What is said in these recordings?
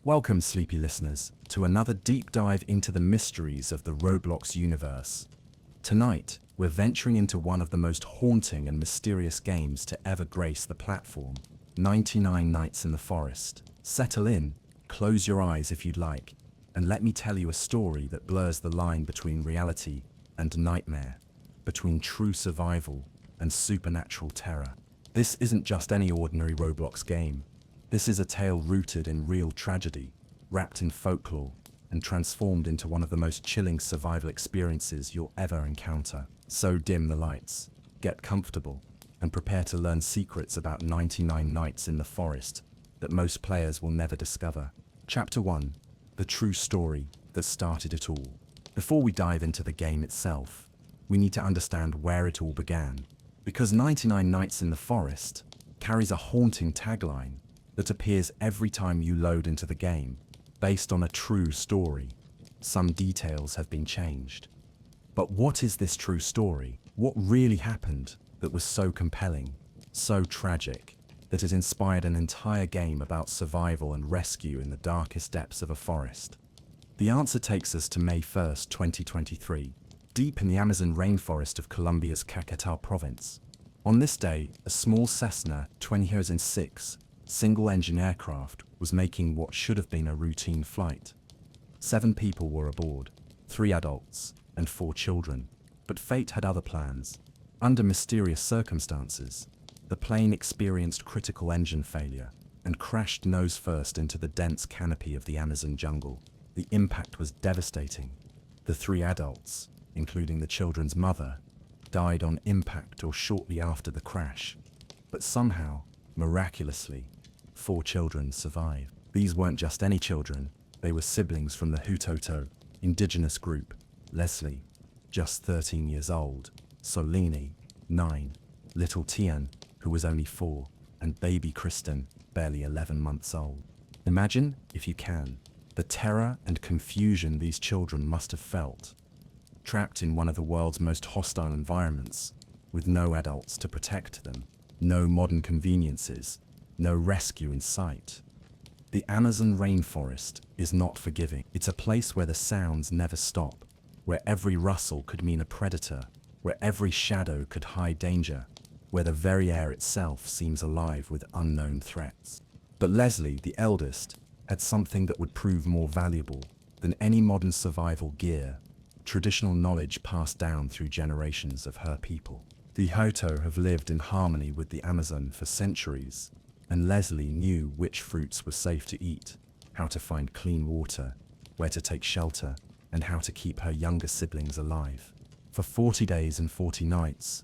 Welcome, sleepy listeners, to another deep dive into the mysteries of the Roblox universe. Tonight, we're venturing into one of the most haunting and mysterious games to ever grace the platform, 99 Nights in the Forest. Settle in, close your eyes if you'd like, and let me tell you a story that blurs the line between reality and nightmare, between true survival and supernatural terror. This isn't just any ordinary Roblox game. This is a tale rooted in real tragedy, wrapped in folklore, and transformed into one of the most chilling survival experiences you'll ever encounter. So dim the lights, get comfortable, and prepare to learn secrets about 99 Nights in the Forest that most players will never discover. Chapter 1. The true story that started it all. Before we dive into the game itself, we need to understand where it all began. Because 99 Nights in the Forest carries a haunting tagline that appears every time you load into the game, based on a true story. Some details have been changed. But what is this true story? What really happened that was so compelling, so tragic, that it inspired an entire game about survival and rescue in the darkest depths of a forest? The answer takes us to May 1st, 2023, deep in the Amazon rainforest of Colombia's Caquetá province. On this day, a small Cessna 2006 single-engine aircraft was making what should have been a routine flight. 7 people were aboard, 3 adults and 4 children, but fate had other plans. Under mysterious circumstances, the plane experienced critical engine failure and crashed nose first into the dense canopy of the Amazon jungle. The impact was devastating. The 3 adults, including the children's mother, died on impact or shortly after the crash. But somehow, miraculously, 4 children survived. These weren't just any children, they were siblings from the Hutoto indigenous group. Leslie, just 13 years old, Solini, 9, little Tian, who was only 4, and baby Kristen, barely 11 months old. Imagine, if you can, the terror and confusion these children must have felt. Trapped in one of the world's most hostile environments, with no adults to protect them, no modern conveniences, no rescue in sight. The Amazon rainforest is not forgiving. It's a place where the sounds never stop, where every rustle could mean a predator, where every shadow could hide danger, where the very air itself seems alive with unknown threats. But Leslie, the eldest, had something that would prove more valuable than any modern survival gear: traditional knowledge passed down through generations of her people. The Huto have lived in harmony with the Amazon for centuries, and Leslie knew which fruits were safe to eat, how to find clean water, where to take shelter, and how to keep her younger siblings alive. For 40 days and 40 nights,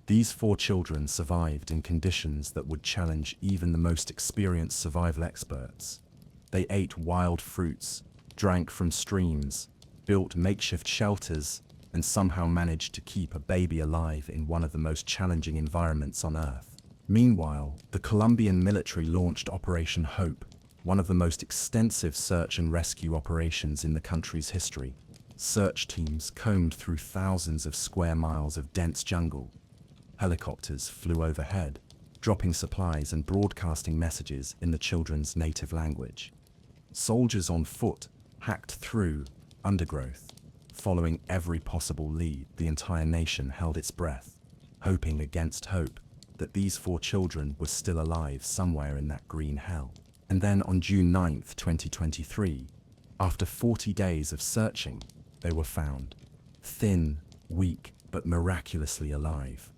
these 4 children survived in conditions that would challenge even the most experienced survival experts. They ate wild fruits, drank from streams, built makeshift shelters, and somehow managed to keep a baby alive in one of the most challenging environments on Earth. Meanwhile, the Colombian military launched Operation Hope, one of the most extensive search and rescue operations in the country's history. Search teams combed through thousands of square miles of dense jungle. Helicopters flew overhead, dropping supplies and broadcasting messages in the children's native language. Soldiers on foot hacked through undergrowth, following every possible lead. The entire nation held its breath, hoping against hope that these 4 children were still alive somewhere in that green hell. And then on June 9th, 2023, after 40 days of searching, they were found. Thin, weak, but miraculously alive.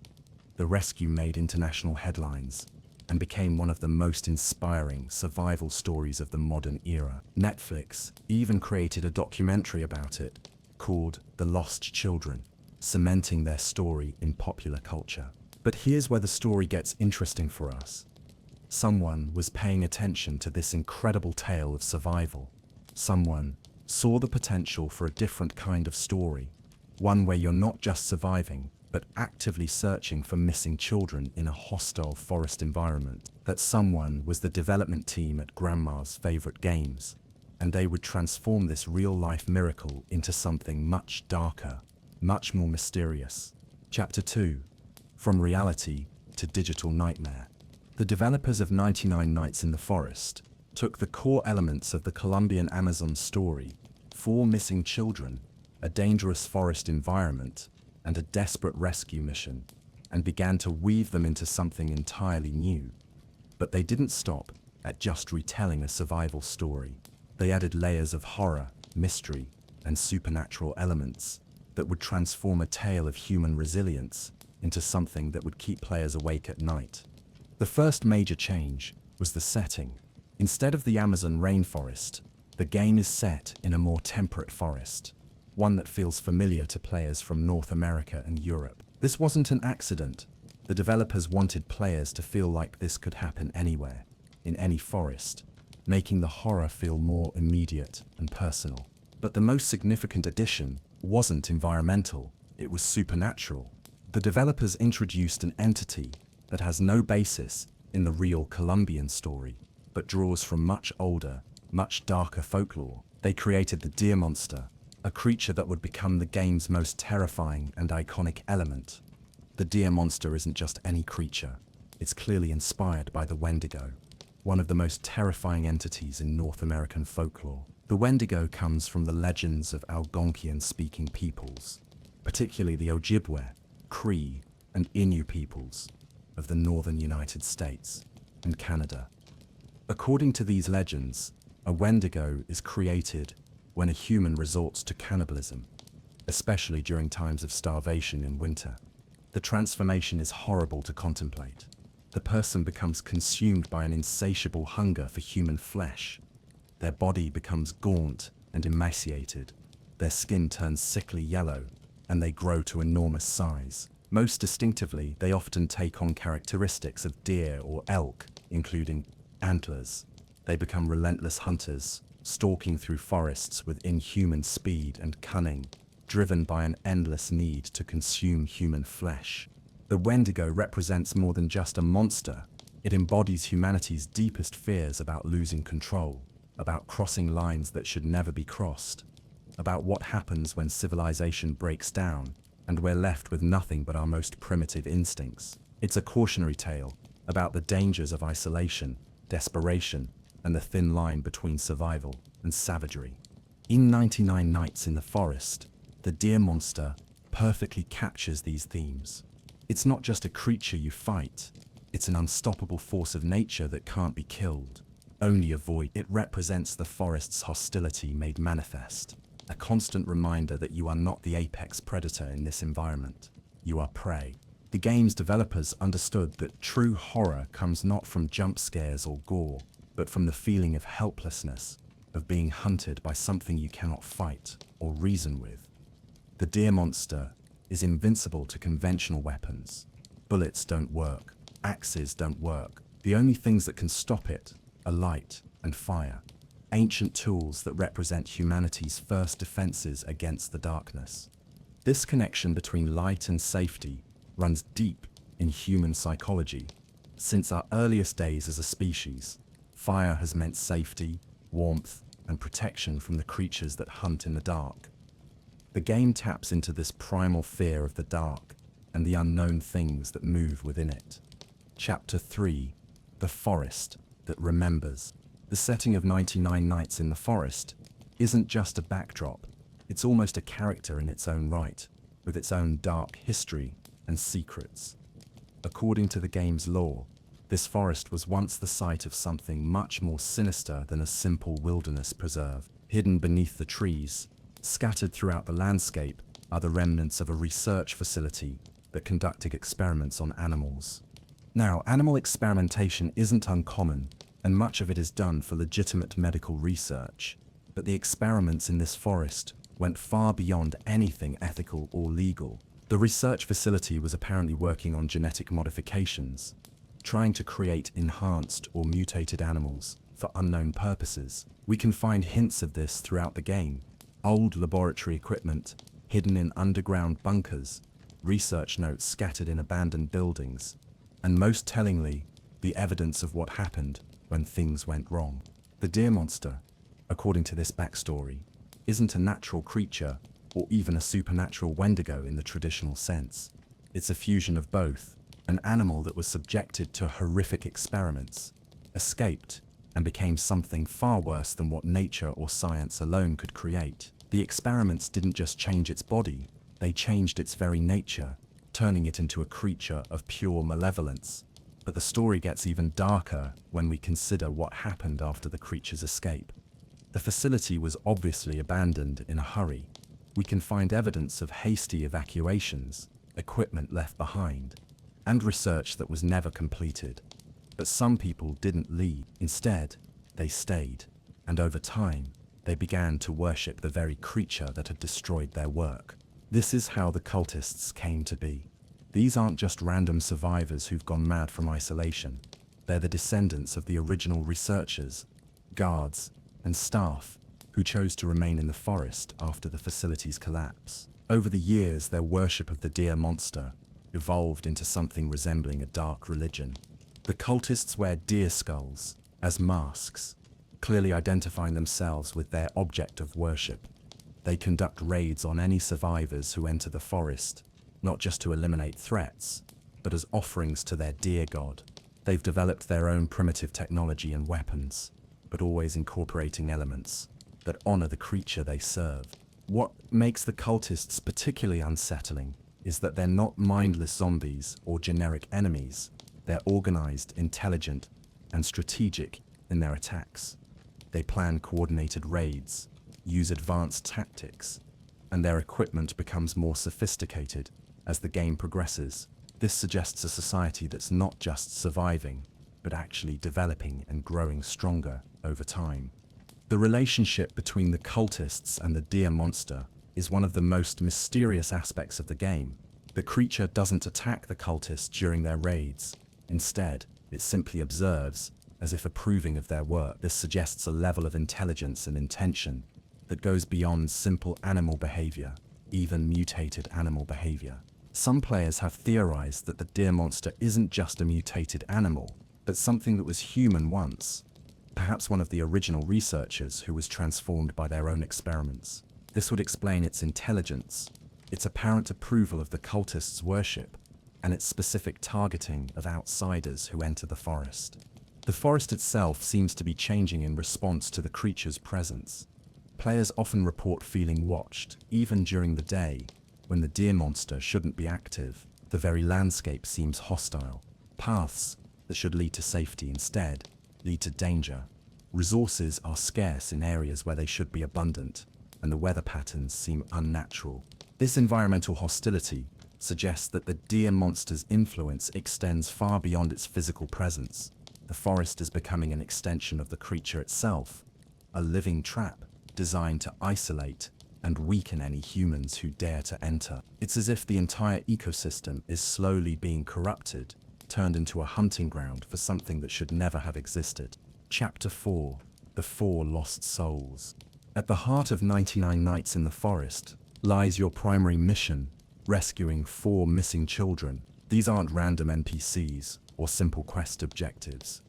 The rescue made international headlines and became one of the most inspiring survival stories of the modern era. Netflix even created a documentary about it, called The Lost Children, cementing their story in popular culture. But here's where the story gets interesting for us. Someone was paying attention to this incredible tale of survival. Someone saw the potential for a different kind of story, one where you're not just surviving, but actively searching for missing children in a hostile forest environment. That someone was the development team at Grandma's favorite games, and they would transform this real-life miracle into something much darker, much more mysterious. Chapter 2. From reality to digital nightmare. The developers of 99 Nights in the Forest took the core elements of the Colombian Amazon story, 4 missing children, a dangerous forest environment, and a desperate rescue mission, and began to weave them into something entirely new. But they didn't stop at just retelling a survival story. They added layers of horror, mystery, and supernatural elements that would transform a tale of human resilience into something that would keep players awake at night. The first major change was the setting. Instead of the Amazon rainforest, the game is set in a more temperate forest, one that feels familiar to players from North America and Europe. This wasn't an accident. The developers wanted players to feel like this could happen anywhere, in any forest, making the horror feel more immediate and personal. But the most significant addition wasn't environmental, it was supernatural. The developers introduced an entity that has no basis in the real Colombian story, but draws from much older, much darker folklore. They created the Deer Monster, a creature that would become the game's most terrifying and iconic element. The Deer Monster isn't just any creature, it's clearly inspired by the Wendigo, one of the most terrifying entities in North American folklore. The Wendigo comes from the legends of Algonquian-speaking peoples, particularly the Ojibwe, Cree, and Innu peoples of the northern United States and Canada. According to these legends, a Wendigo is created when a human resorts to cannibalism, especially during times of starvation in winter. The transformation is horrible to contemplate. The person becomes consumed by an insatiable hunger for human flesh. Their body becomes gaunt and emaciated. Their skin turns sickly yellow, and they grow to enormous size. Most distinctively, they often take on characteristics of deer or elk, including antlers. They become relentless hunters, stalking through forests with inhuman speed and cunning, driven by an endless need to consume human flesh. The Wendigo represents more than just a monster. It embodies humanity's deepest fears about losing control, about crossing lines that should never be crossed, about what happens when civilization breaks down and we're left with nothing but our most primitive instincts. It's a cautionary tale about the dangers of isolation, desperation, and the thin line between survival and savagery. In 99 Nights in the Forest, the Deer Monster perfectly captures these themes. It's not just a creature you fight, it's an unstoppable force of nature that can't be killed, only avoided. It represents the forest's hostility made manifest, a constant reminder that you are not the apex predator in this environment. You are prey. The game's developers understood that true horror comes not from jump scares or gore, but from the feeling of helplessness, of being hunted by something you cannot fight or reason with. The Deer Monster is invincible to conventional weapons. Bullets don't work, axes don't work. The only things that can stop it are light and fire, ancient tools that represent humanity's first defenses against the darkness. This connection between light and safety runs deep in human psychology. Since our earliest days as a species, fire has meant safety, warmth, and protection from the creatures that hunt in the dark. The game taps into this primal fear of the dark and the unknown things that move within it. Chapter 3: The Forest That Remembers. The setting of 99 Nights in the Forest isn't just a backdrop, it's almost a character in its own right, with its own dark history and secrets. According to the game's lore, this forest was once the site of something much more sinister than a simple wilderness preserve. Hidden beneath the trees, scattered throughout the landscape, are the remnants of a research facility that conducted experiments on animals. Now, animal experimentation isn't uncommon, and much of it is done for legitimate medical research, but the experiments in this forest went far beyond anything ethical or legal. The research facility was apparently working on genetic modifications, trying to create enhanced or mutated animals for unknown purposes. We can find hints of this throughout the game. Old laboratory equipment hidden in underground bunkers, research notes scattered in abandoned buildings, and most tellingly, the evidence of what happened when things went wrong. The Deer Monster, according to this backstory, isn't a natural creature or even a supernatural Wendigo in the traditional sense. It's a fusion of both, an animal that was subjected to horrific experiments, escaped, and became something far worse than what nature or science alone could create. The experiments didn't just change its body, they changed its very nature, turning it into a creature of pure malevolence. But the story gets even darker when we consider what happened after the creature's escape. The facility was obviously abandoned in a hurry. We can find evidence of hasty evacuations, equipment left behind, and research that was never completed. But some people didn't leave. Instead, they stayed, and over time, they began to worship the very creature that had destroyed their work. This is how the cultists came to be. These aren't just random survivors who've gone mad from isolation. They're the descendants of the original researchers, guards, and staff who chose to remain in the forest after the facility's collapse. Over the years, their worship of the Deer Monster evolved into something resembling a dark religion. The cultists wear deer skulls as masks, clearly identifying themselves with their object of worship. They conduct raids on any survivors who enter the forest, not just to eliminate threats, but as offerings to their deer god. They've developed their own primitive technology and weapons, but always incorporating elements that honor the creature they serve. What makes the cultists particularly unsettling is that they're not mindless zombies or generic enemies. They're organized, intelligent, and strategic in their attacks. They plan coordinated raids, use advanced tactics, and their equipment becomes more sophisticated as the game progresses. This suggests a society that's not just surviving, but actually developing and growing stronger over time. The relationship between the cultists and the Deer Monster is one of the most mysterious aspects of the game. The creature doesn't attack the cultists during their raids. Instead, it simply observes, as if approving of their work. This suggests a level of intelligence and intention that goes beyond simple animal behavior, even mutated animal behavior. Some players have theorized that the Deer Monster isn't just a mutated animal, but something that was human once. Perhaps one of the original researchers who was transformed by their own experiments. This would explain its intelligence, its apparent approval of the cultists' worship, and its specific targeting of outsiders who enter the forest. The forest itself seems to be changing in response to the creature's presence. Players often report feeling watched, even during the day, when the Deer Monster shouldn't be active. The very landscape seems hostile. Paths that should lead to safety instead lead to danger. Resources are scarce in areas where they should be abundant, and the weather patterns seem unnatural. This environmental hostility suggests that the Deer Monster's influence extends far beyond its physical presence. The forest is becoming an extension of the creature itself, a living trap designed to isolate and weaken any humans who dare to enter. It's as if the entire ecosystem is slowly being corrupted, turned into a hunting ground for something that should never have existed. Chapter 4: The Four Lost Souls. At the heart of 99 Nights in the Forest lies your primary mission: rescuing 4 missing children. These aren't random NPCs or simple quest objectives.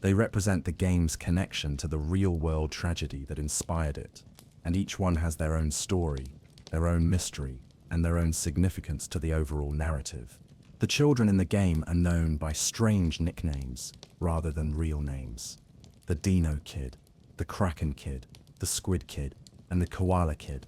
They represent the game's connection to the real-world tragedy that inspired it, and each one has their own story, their own mystery, and their own significance to the overall narrative. The children in the game are known by strange nicknames rather than real names. The Dino Kid, the Kraken Kid, the Squid Kid, and the Koala Kid.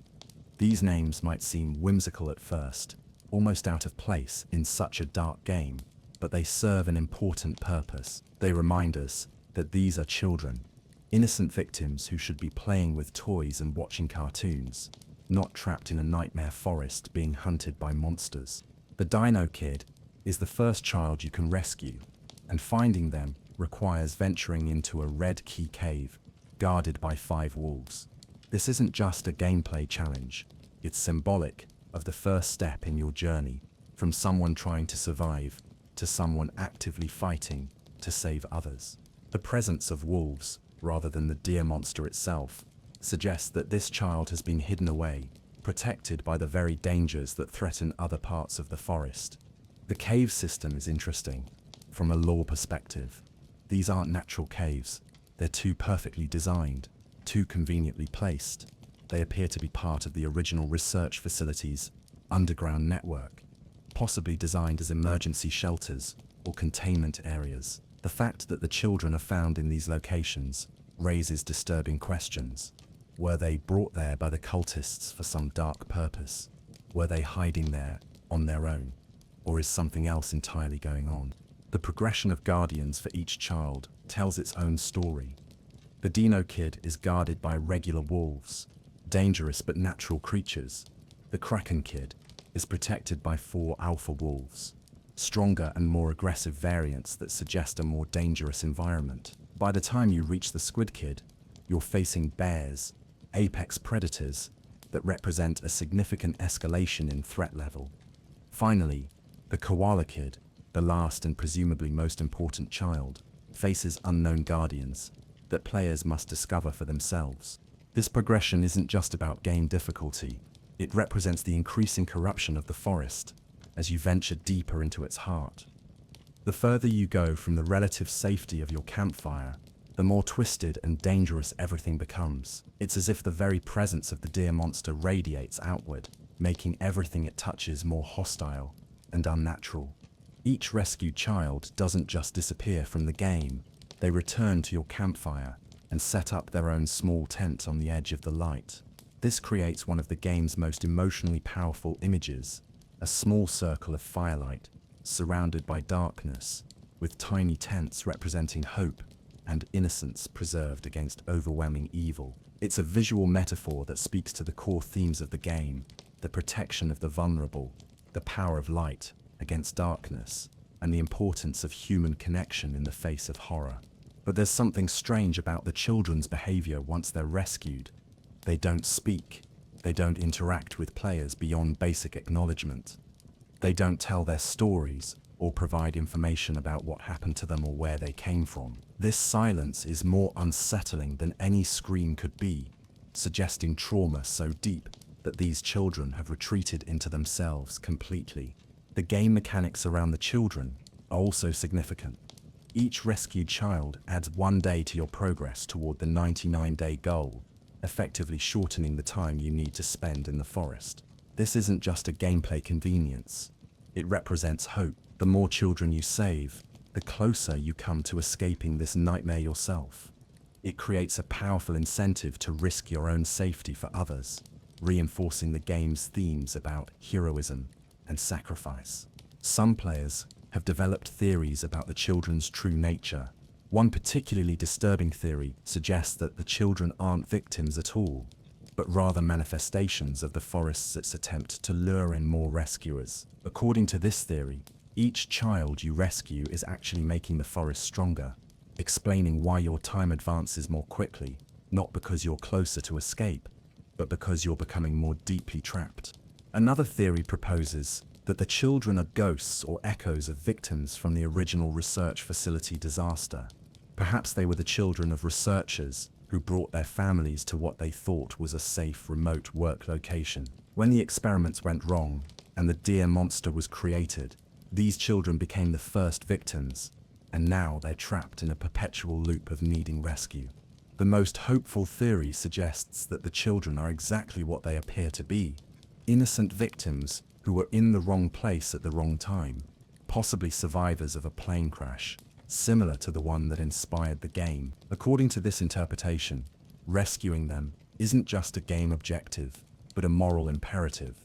These names might seem whimsical at first, almost out of place in such a dark game, but they serve an important purpose. They remind us that these are children, innocent victims who should be playing with toys and watching cartoons, not trapped in a nightmare forest being hunted by monsters. The Dino Kid is the first child you can rescue, and finding them requires venturing into a red key cave, guarded by 5 wolves. This isn't just a gameplay challenge, it's symbolic of the first step in your journey, from someone trying to survive to someone actively fighting to save others. The presence of wolves, rather than the Deer Monster itself, suggests that this child has been hidden away, protected by the very dangers that threaten other parts of the forest. The cave system is interesting, from a lore perspective. These aren't natural caves. They're too perfectly designed, too conveniently placed. They appear to be part of the original research facility's underground network, possibly designed as emergency shelters or containment areas. The fact that the children are found in these locations raises disturbing questions. Were they brought there by the cultists for some dark purpose? Were they hiding there on their own? Or is something else entirely going on? The progression of guardians for each child tells its own story. The Dino Kid is guarded by regular wolves, dangerous but natural creatures. The Kraken Kid is protected by 4 alpha wolves, stronger and more aggressive variants that suggest a more dangerous environment. By the time you reach the Squid Kid, you're facing bears, apex predators that represent a significant escalation in threat level. Finally, the Koala Kid, the last and presumably most important child, faces unknown guardians that players must discover for themselves. This progression isn't just about game difficulty, it represents the increasing corruption of the forest as you venture deeper into its heart. The further you go from the relative safety of your campfire, the more twisted and dangerous everything becomes. It's as if the very presence of the deer monster radiates outward, making everything it touches more hostile and unnatural. Each rescued child doesn't just disappear from the game, they return to your campfire and set up their own small tent on the edge of the light. This creates one of the game's most emotionally powerful images, a small circle of firelight surrounded by darkness, with tiny tents representing hope and innocence preserved against overwhelming evil. It's a visual metaphor that speaks to the core themes of the game, the protection of the vulnerable, the power of light against darkness, and the importance of human connection in the face of horror. But there's something strange about the children's behavior once they're rescued. They don't speak, they don't interact with players beyond basic acknowledgement. They don't tell their stories or provide information about what happened to them or where they came from. This silence is more unsettling than any scream could be, suggesting trauma so deep that these children have retreated into themselves completely. The game mechanics around the children are also significant. Each rescued child adds 1 day to your progress toward the 99-day goal, effectively shortening the time you need to spend in the forest. This isn't just a gameplay convenience. It represents hope. The more children you save, the closer you come to escaping this nightmare yourself. It creates a powerful incentive to risk your own safety for others, reinforcing the game's themes about heroism and sacrifice. Some players have developed theories about the children's true nature. One particularly disturbing theory suggests that the children aren't victims at all, but rather manifestations of the forest's attempt to lure in more rescuers. According to this theory, each child you rescue is actually making the forest stronger, explaining why your time advances more quickly, not because you're closer to escape, but because you're becoming more deeply trapped. Another theory proposes that the children are ghosts or echoes of victims from the original research facility disaster. Perhaps they were the children of researchers who brought their families to what they thought was a safe remote work location. When the experiments went wrong and the Deer Monster was created, these children became the first victims, and now they're trapped in a perpetual loop of needing rescue. The most hopeful theory suggests that the children are exactly what they appear to be, innocent victims who were in the wrong place at the wrong time, possibly survivors of a plane crash, similar to the one that inspired the game. According to this interpretation, rescuing them isn't just a game objective, but a moral imperative,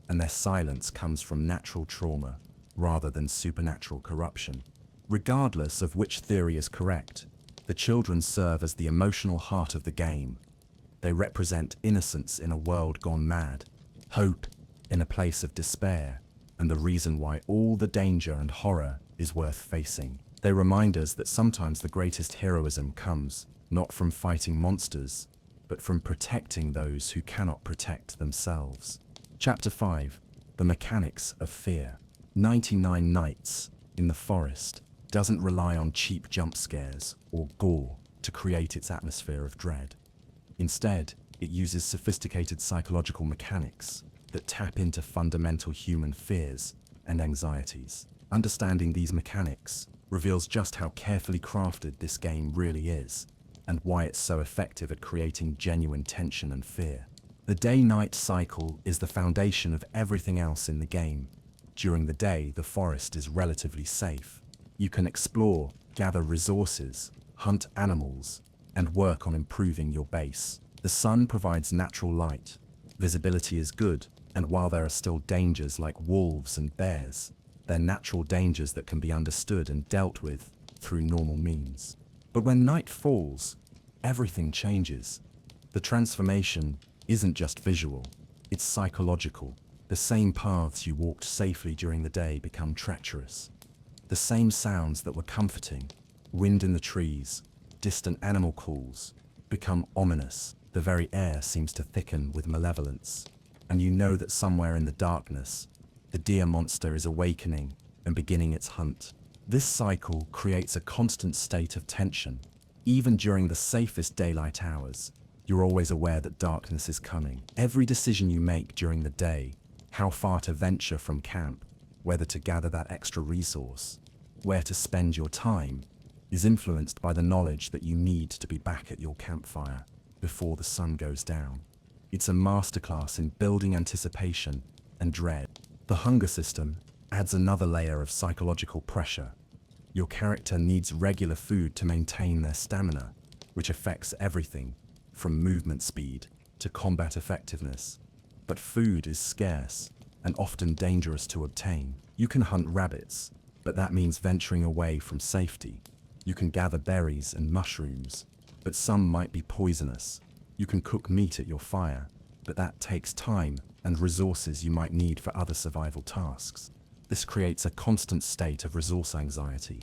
and their silence comes from natural trauma rather than supernatural corruption. Regardless of which theory is correct, the children serve as the emotional heart of the game. They represent innocence in a world gone mad, hope in a place of despair, and the reason why all the danger and horror is worth facing. They remind us that sometimes the greatest heroism comes not from fighting monsters, but from protecting those who cannot protect themselves. Chapter 5. The Mechanics of Fear. 99 Nights in the Forest doesn't rely on cheap jump scares or gore to create its atmosphere of dread. Instead, it uses sophisticated psychological mechanics that tap into fundamental human fears and anxieties. Understanding these mechanics reveals just how carefully crafted this game really is, and why it's so effective at creating genuine tension and fear. The day-night cycle is the foundation of everything else in the game. During the day, the forest is relatively safe. You can explore, gather resources, hunt animals, and work on improving your base. The sun provides natural light, visibility is good, and while there are still dangers like wolves and bears, they're natural dangers that can be understood and dealt with through normal means. But when night falls, everything changes. The transformation isn't just visual, it's psychological. The same paths you walked safely during the day become treacherous. The same sounds that were comforting, wind in the trees, distant animal calls, become ominous. The very air seems to thicken with malevolence. And you know that somewhere in the darkness, the deer monster is awakening and beginning its hunt. This cycle creates a constant state of tension. Even during the safest daylight hours, you're always aware that darkness is coming. Every decision you make during the day, how far to venture from camp, whether to gather that extra resource, where to spend your time, is influenced by the knowledge that you need to be back at your campfire before the sun goes down. It's a masterclass in building anticipation and dread. The hunger system adds another layer of psychological pressure. Your character needs regular food to maintain their stamina, which affects everything from movement speed to combat effectiveness. But food is scarce and often dangerous to obtain. You can hunt rabbits, but that means venturing away from safety. You can gather berries and mushrooms, but some might be poisonous. You can cook meat at your fire, but that takes time and resources you might need for other survival tasks. This creates a constant state of resource anxiety.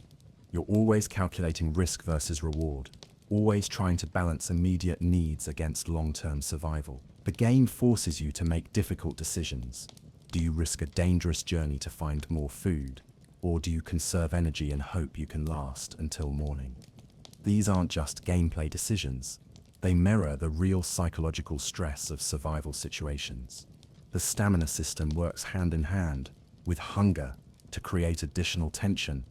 You're always calculating risk versus reward, always trying to balance immediate needs against long-term survival. The game forces you to make difficult decisions. Do you risk a dangerous journey to find more food, or do you conserve energy and hope you can last until morning? These aren't just gameplay decisions. They mirror the real psychological stress of survival situations. The stamina system works hand in hand with hunger to create additional tension.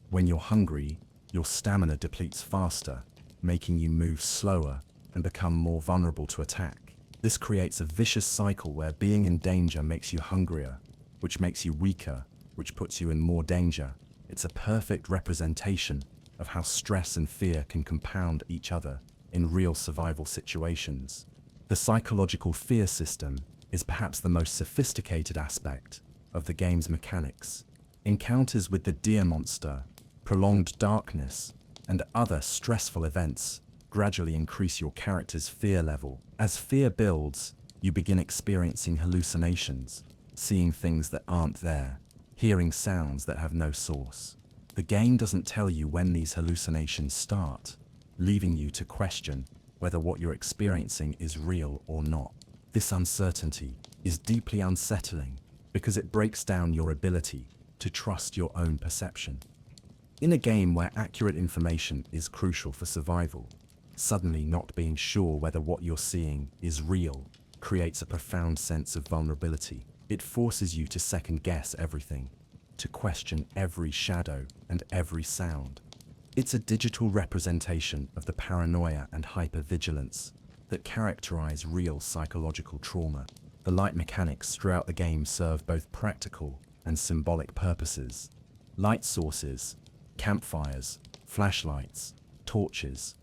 When you're hungry, your stamina depletes faster, making you move slower and become more vulnerable to attack. This creates a vicious cycle where being in danger makes you hungrier, which makes you weaker, which puts you in more danger. It's a perfect representation of how stress and fear can compound each other in real survival situations. The psychological fear system is perhaps the most sophisticated aspect of the game's mechanics. Encounters with the deer monster, prolonged darkness, and other stressful events gradually increase your character's fear level. As fear builds, you begin experiencing hallucinations, seeing things that aren't there, hearing sounds that have no source. The game doesn't tell you when these hallucinations start, leaving you to question whether what you're experiencing is real or not. This uncertainty is deeply unsettling because it breaks down your ability to trust your own perception. In a game where accurate information is crucial for survival, suddenly not being sure whether what you're seeing is real creates a profound sense of vulnerability. It forces you to second-guess everything, to question every shadow and every sound. It's a digital representation of the paranoia and hypervigilance that characterize real psychological trauma. The light mechanics throughout the game serve both practical and symbolic purposes. Light sources, campfires, flashlights, torches,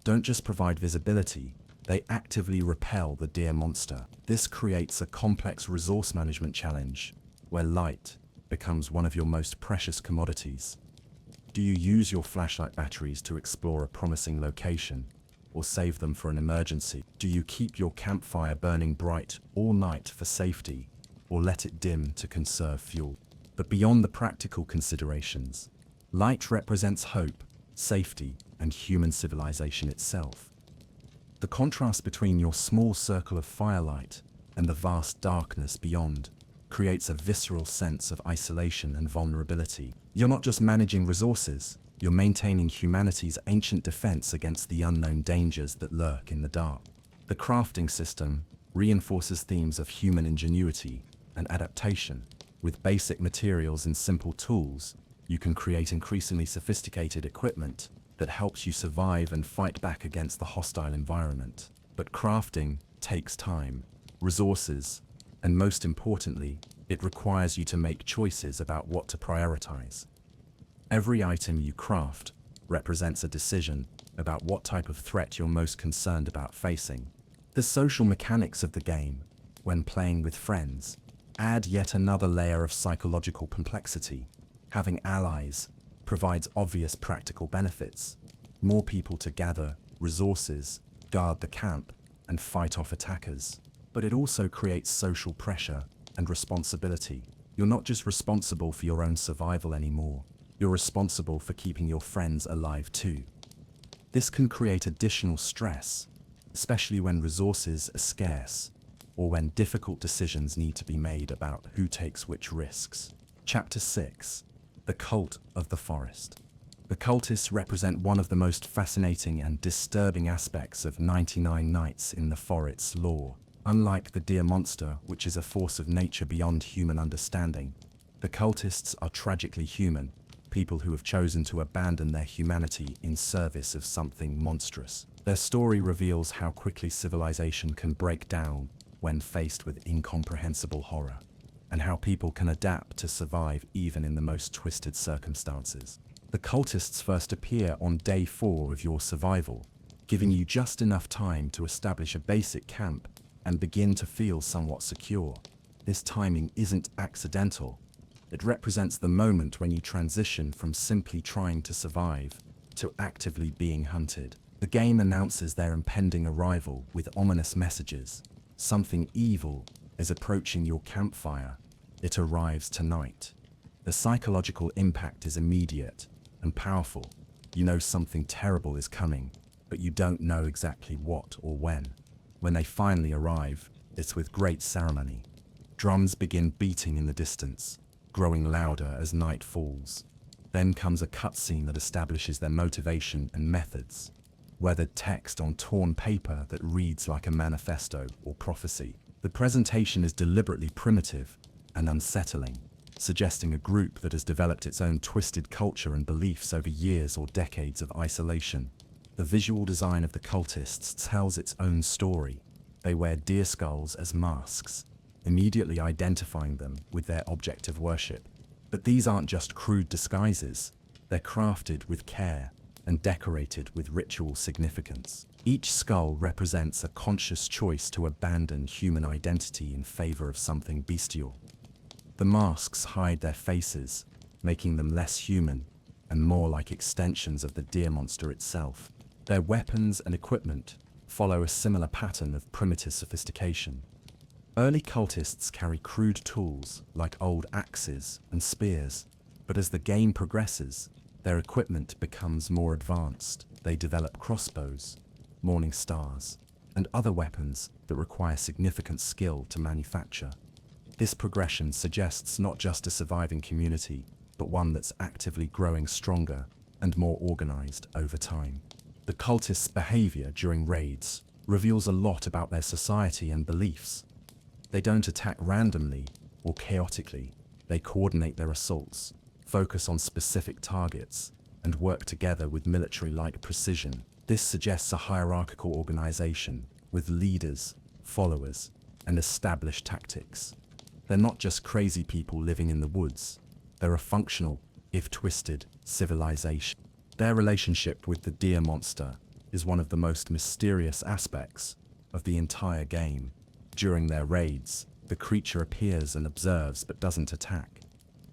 don't just provide visibility, they actively repel the deer monster. This creates a complex resource management challenge, where light becomes one of your most precious commodities. Do you use your flashlight batteries to explore a promising location, or save them for an emergency? Do you keep your campfire burning bright all night for safety, or let it dim to conserve fuel? But beyond the practical considerations, light represents hope, safety, and human civilization itself. The contrast between your small circle of firelight and the vast darkness beyond creates a visceral sense of isolation and vulnerability. You're not just managing resources, you're maintaining humanity's ancient defense against the unknown dangers that lurk in the dark. The crafting system reinforces themes of human ingenuity and adaptation. With basic materials and simple tools, you can create increasingly sophisticated equipment that helps you survive and fight back against the hostile environment. But crafting takes time, resources, and most importantly, it requires you to make choices about what to prioritize. Every item you craft represents a decision about what type of threat you're most concerned about facing. The social mechanics of the game, when playing with friends, add yet another layer of psychological complexity. Having allies provides obvious practical benefits. More people to gather resources, guard the camp, and fight off attackers. But it also creates social pressure and responsibility. You're not just responsible for your own survival anymore. You're responsible for keeping your friends alive too. This can create additional stress, especially when resources are scarce, or when difficult decisions need to be made about who takes which risks. Chapter 6. The Cult of the Forest. The cultists represent one of the most fascinating and disturbing aspects of 99 Nights in the Forest's lore. Unlike the Deer Monster, which is a force of nature beyond human understanding, the cultists are tragically human, people who have chosen to abandon their humanity in service of something monstrous. Their story reveals how quickly civilization can break down when faced with incomprehensible horror, and how people can adapt to survive even in the most twisted circumstances. The cultists first appear on day 4 of your survival, giving you just enough time to establish a basic camp and begin to feel somewhat secure. This timing isn't accidental. It represents the moment when you transition from simply trying to survive to actively being hunted. The game announces their impending arrival with ominous messages. Something evil is approaching your campfire. It arrives tonight. The psychological impact is immediate and powerful. You know something terrible is coming, but you don't know exactly what or when. When they finally arrive, it's with great ceremony. Drums begin beating in the distance, growing louder as night falls. Then comes a cutscene that establishes their motivation and methods. Weathered text on torn paper that reads like a manifesto or prophecy. The presentation is deliberately primitive and unsettling, suggesting a group that has developed its own twisted culture and beliefs over years or decades of isolation. The visual design of the cultists tells its own story. They wear deer skulls as masks, immediately identifying them with their object of worship. But these aren't just crude disguises. They're crafted with care and decorated with ritual significance. Each skull represents a conscious choice to abandon human identity in favor of something bestial. The masks hide their faces, making them less human and more like extensions of the deer monster itself. Their weapons and equipment follow a similar pattern of primitive sophistication. Early cultists carry crude tools like old axes and spears, but as the game progresses, their equipment becomes more advanced. They develop crossbows, morning stars, and other weapons that require significant skill to manufacture. This progression suggests not just a surviving community, but one that's actively growing stronger and more organized over time. The cultists' behavior during raids reveals a lot about their society and beliefs. They don't attack randomly or chaotically. They coordinate their assaults, focus on specific targets, and work together with military-like precision. This suggests a hierarchical organization with leaders, followers, and established tactics. They're not just crazy people living in the woods. They're a functional, if twisted, civilization. Their relationship with the deer monster is one of the most mysterious aspects of the entire game. During their raids, the creature appears and observes but doesn't attack.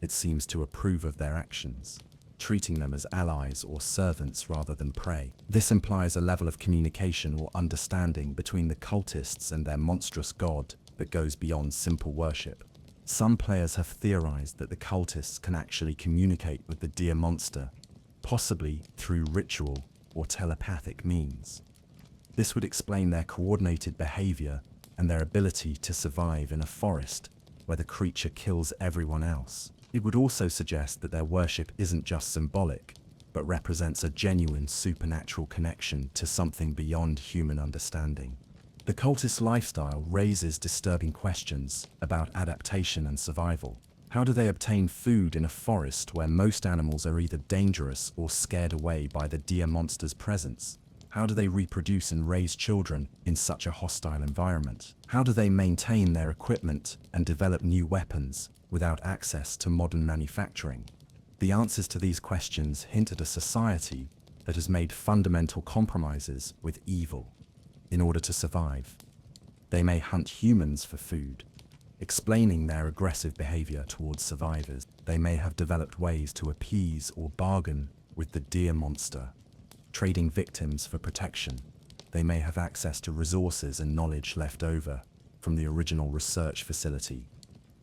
It seems to approve of their actions, treating them as allies or servants rather than prey. This implies a level of communication or understanding between the cultists and their monstrous god that goes beyond simple worship. Some players have theorized that the cultists can actually communicate with the deer monster, possibly through ritual or telepathic means. This would explain their coordinated behavior and their ability to survive in a forest where the creature kills everyone else. It would also suggest that their worship isn't just symbolic, but represents a genuine supernatural connection to something beyond human understanding. The cultist lifestyle raises disturbing questions about adaptation and survival. How do they obtain food in a forest where most animals are either dangerous or scared away by the deer monster's presence? How do they reproduce and raise children in such a hostile environment? How do they maintain their equipment and develop new weapons without access to modern manufacturing? The answers to these questions hint at a society that has made fundamental compromises with evil in order to survive. They may hunt humans for food, explaining their aggressive behavior towards survivors. They may have developed ways to appease or bargain with the Deer Monster, trading victims for protection. They may have access to resources and knowledge left over from the original research facility,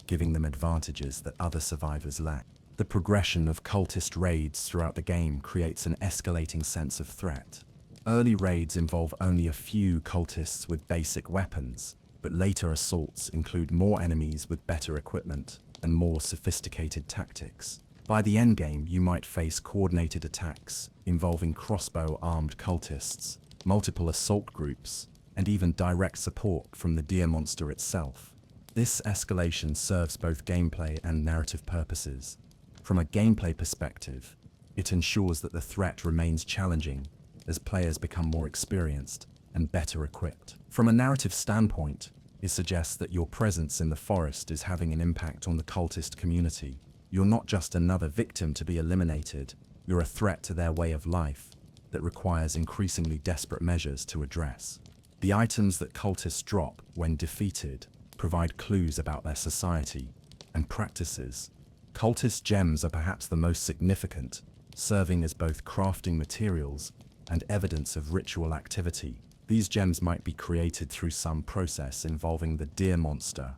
giving them advantages that other survivors lack. The progression of cultist raids throughout the game creates an escalating sense of threat. Early raids involve only a few cultists with basic weapons, but later assaults include more enemies with better equipment and more sophisticated tactics. By the endgame, you might face coordinated attacks involving crossbow-armed cultists, multiple assault groups, and even direct support from the Deer Monster itself. This escalation serves both gameplay and narrative purposes. From a gameplay perspective, it ensures that the threat remains challenging as players become more experienced and better equipped. From a narrative standpoint, it suggests that your presence in the forest is having an impact on the cultist community. You're not just another victim to be eliminated, you're a threat to their way of life that requires increasingly desperate measures to address. The items that cultists drop when defeated provide clues about their society and practices. Cultist gems are perhaps the most significant, serving as both crafting materials and evidence of ritual activity. These gems might be created through some process involving the Deer Monster,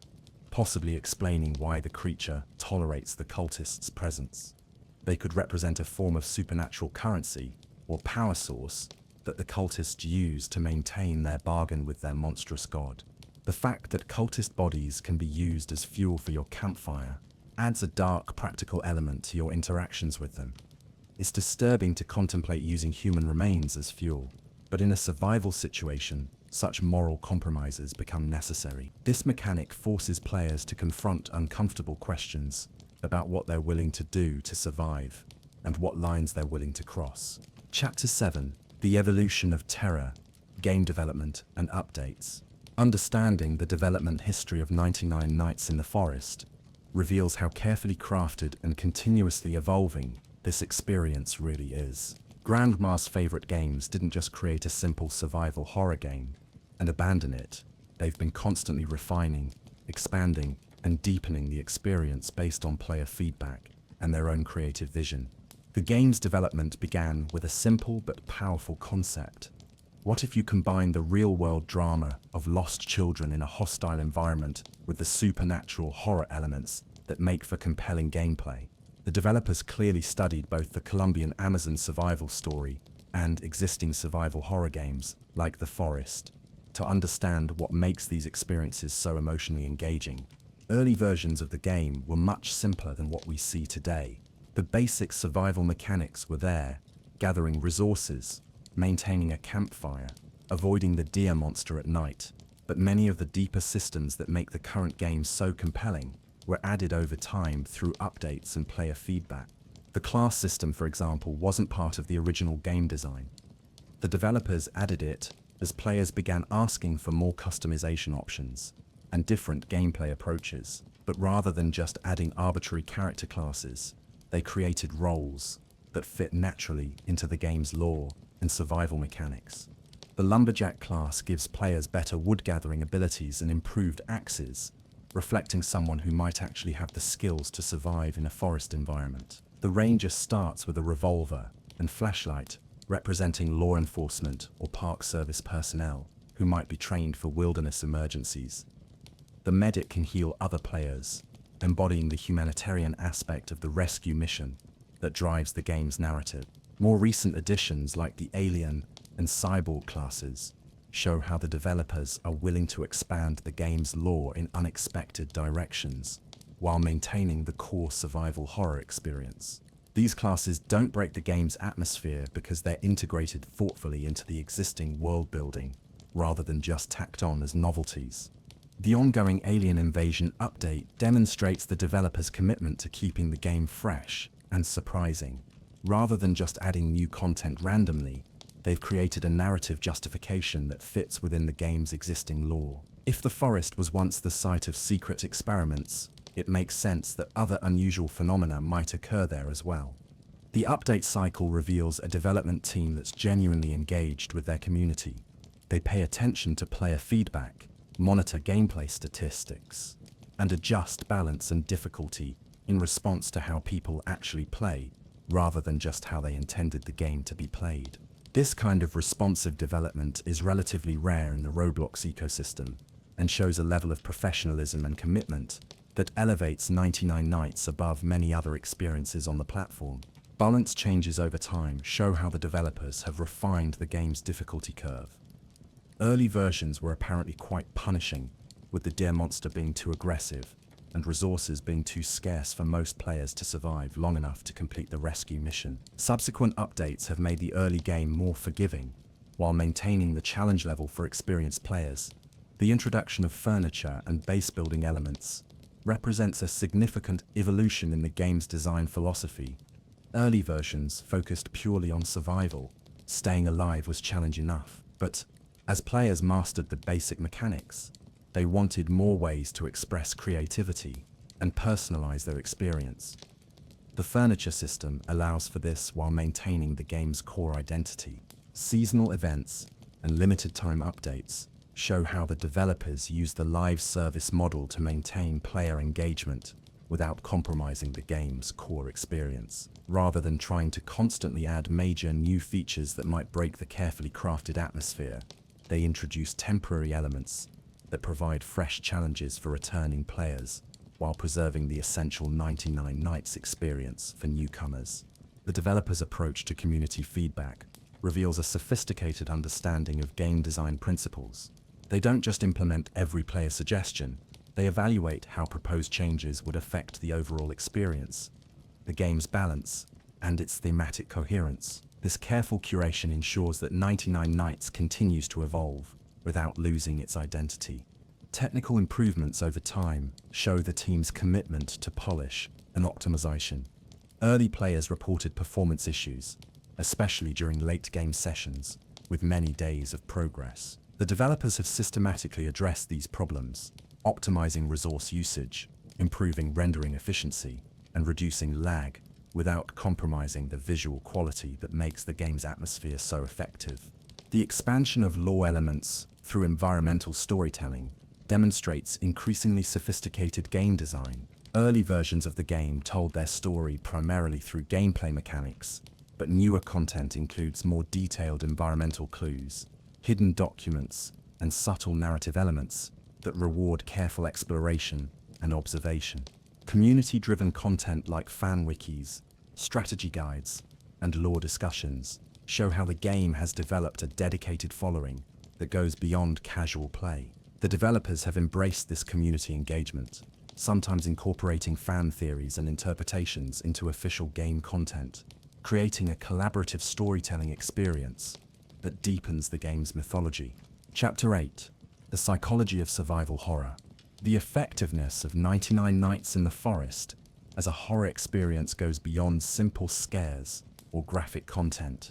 possibly explaining why the creature tolerates the cultist's presence. They could represent a form of supernatural currency or power source that the cultists use to maintain their bargain with their monstrous god. The fact that cultist bodies can be used as fuel for your campfire adds a dark, practical element to your interactions with them. It's disturbing to contemplate using human remains as fuel, but in a survival situation, such moral compromises become necessary. This mechanic forces players to confront uncomfortable questions about what they're willing to do to survive and what lines they're willing to cross. Chapter 7: The Evolution of Terror, Game Development and Updates. Understanding the development history of 99 Nights in the Forest reveals how carefully crafted and continuously evolving this experience really is. Grandma's favorite games didn't just create a simple survival horror game and abandon it. They've been constantly refining, expanding, and deepening the experience based on player feedback and their own creative vision. The game's development began with a simple but powerful concept. What if you combine the real-world drama of lost children in a hostile environment with the supernatural horror elements that make for compelling gameplay? The developers clearly studied both the Colombian Amazon survival story and existing survival horror games like The Forest to understand what makes these experiences so emotionally engaging. Early versions of the game were much simpler than what we see today. The basic survival mechanics were there: gathering resources, maintaining a campfire, avoiding the Deer Monster at night. But many of the deeper systems that make the current game so compelling were added over time through updates and player feedback. The class system, for example, wasn't part of the original game design. The developers added it as players began asking for more customization options and different gameplay approaches. But rather than just adding arbitrary character classes, they created roles that fit naturally into the game's lore and survival mechanics. The Lumberjack class gives players better wood-gathering abilities and improved axes, reflecting someone who might actually have the skills to survive in a forest environment. The Ranger starts with a revolver and flashlight, representing law enforcement or park service personnel who might be trained for wilderness emergencies. The Medic can heal other players, embodying the humanitarian aspect of the rescue mission that drives the game's narrative. More recent additions like the Alien and Cyborg classes show how the developers are willing to expand the game's lore in unexpected directions while maintaining the core survival horror experience. These classes don't break the game's atmosphere because they're integrated thoughtfully into the existing world building, rather than just tacked on as novelties. The ongoing Alien Invasion update demonstrates the developers' commitment to keeping the game fresh and surprising. Rather than just adding new content randomly, they've created a narrative justification that fits within the game's existing lore. If the forest was once the site of secret experiments, it makes sense that other unusual phenomena might occur there as well. The update cycle reveals a development team that's genuinely engaged with their community. They pay attention to player feedback, monitor gameplay statistics, and adjust balance and difficulty in response to how people actually play, rather than just how they intended the game to be played. This kind of responsive development is relatively rare in the Roblox ecosystem, and shows a level of professionalism and commitment that elevates 99 Nights above many other experiences on the platform. Balance changes over time show how the developers have refined the game's difficulty curve. Early versions were apparently quite punishing, with the Deer Monster being too aggressive and resources being too scarce for most players to survive long enough to complete the rescue mission. Subsequent updates have made the early game more forgiving, while maintaining the challenge level for experienced players. The introduction of furniture and base-building elements represents a significant evolution in the game's design philosophy. Early versions focused purely on survival. Staying alive was challenge enough, but as players mastered the basic mechanics, they wanted more ways to express creativity and personalize their experience. The furniture system allows for this while maintaining the game's core identity. Seasonal events and limited-time updates show how the developers use the live service model to maintain player engagement without compromising the game's core experience. Rather than trying to constantly add major new features that might break the carefully crafted atmosphere, they introduce temporary elements that provide fresh challenges for returning players, while preserving the essential 99 Nights experience for newcomers. The developers' approach to community feedback reveals a sophisticated understanding of game design principles. They don't just implement every player suggestion, they evaluate how proposed changes would affect the overall experience, the game's balance, and its thematic coherence. This careful curation ensures that 99 Nights continues to evolve without losing its identity. Technical improvements over time show the team's commitment to polish and optimization. Early players reported performance issues, especially during late-game sessions, with many days of progress. The developers have systematically addressed these problems, optimizing resource usage, improving rendering efficiency, and reducing lag without compromising the visual quality that makes the game's atmosphere so effective. The expansion of lore elements through environmental storytelling demonstrates increasingly sophisticated game design. Early versions of the game told their story primarily through gameplay mechanics, but newer content includes more detailed environmental clues, hidden documents, and subtle narrative elements that reward careful exploration and observation. Community-driven content like fan wikis, strategy guides, and lore discussions show how the game has developed a dedicated following that goes beyond casual play. The developers have embraced this community engagement, sometimes incorporating fan theories and interpretations into official game content, creating a collaborative storytelling experience that deepens the game's mythology. Chapter 8: The Psychology of Survival Horror. The effectiveness of 99 Nights in the Forest as a horror experience goes beyond simple scares or graphic content.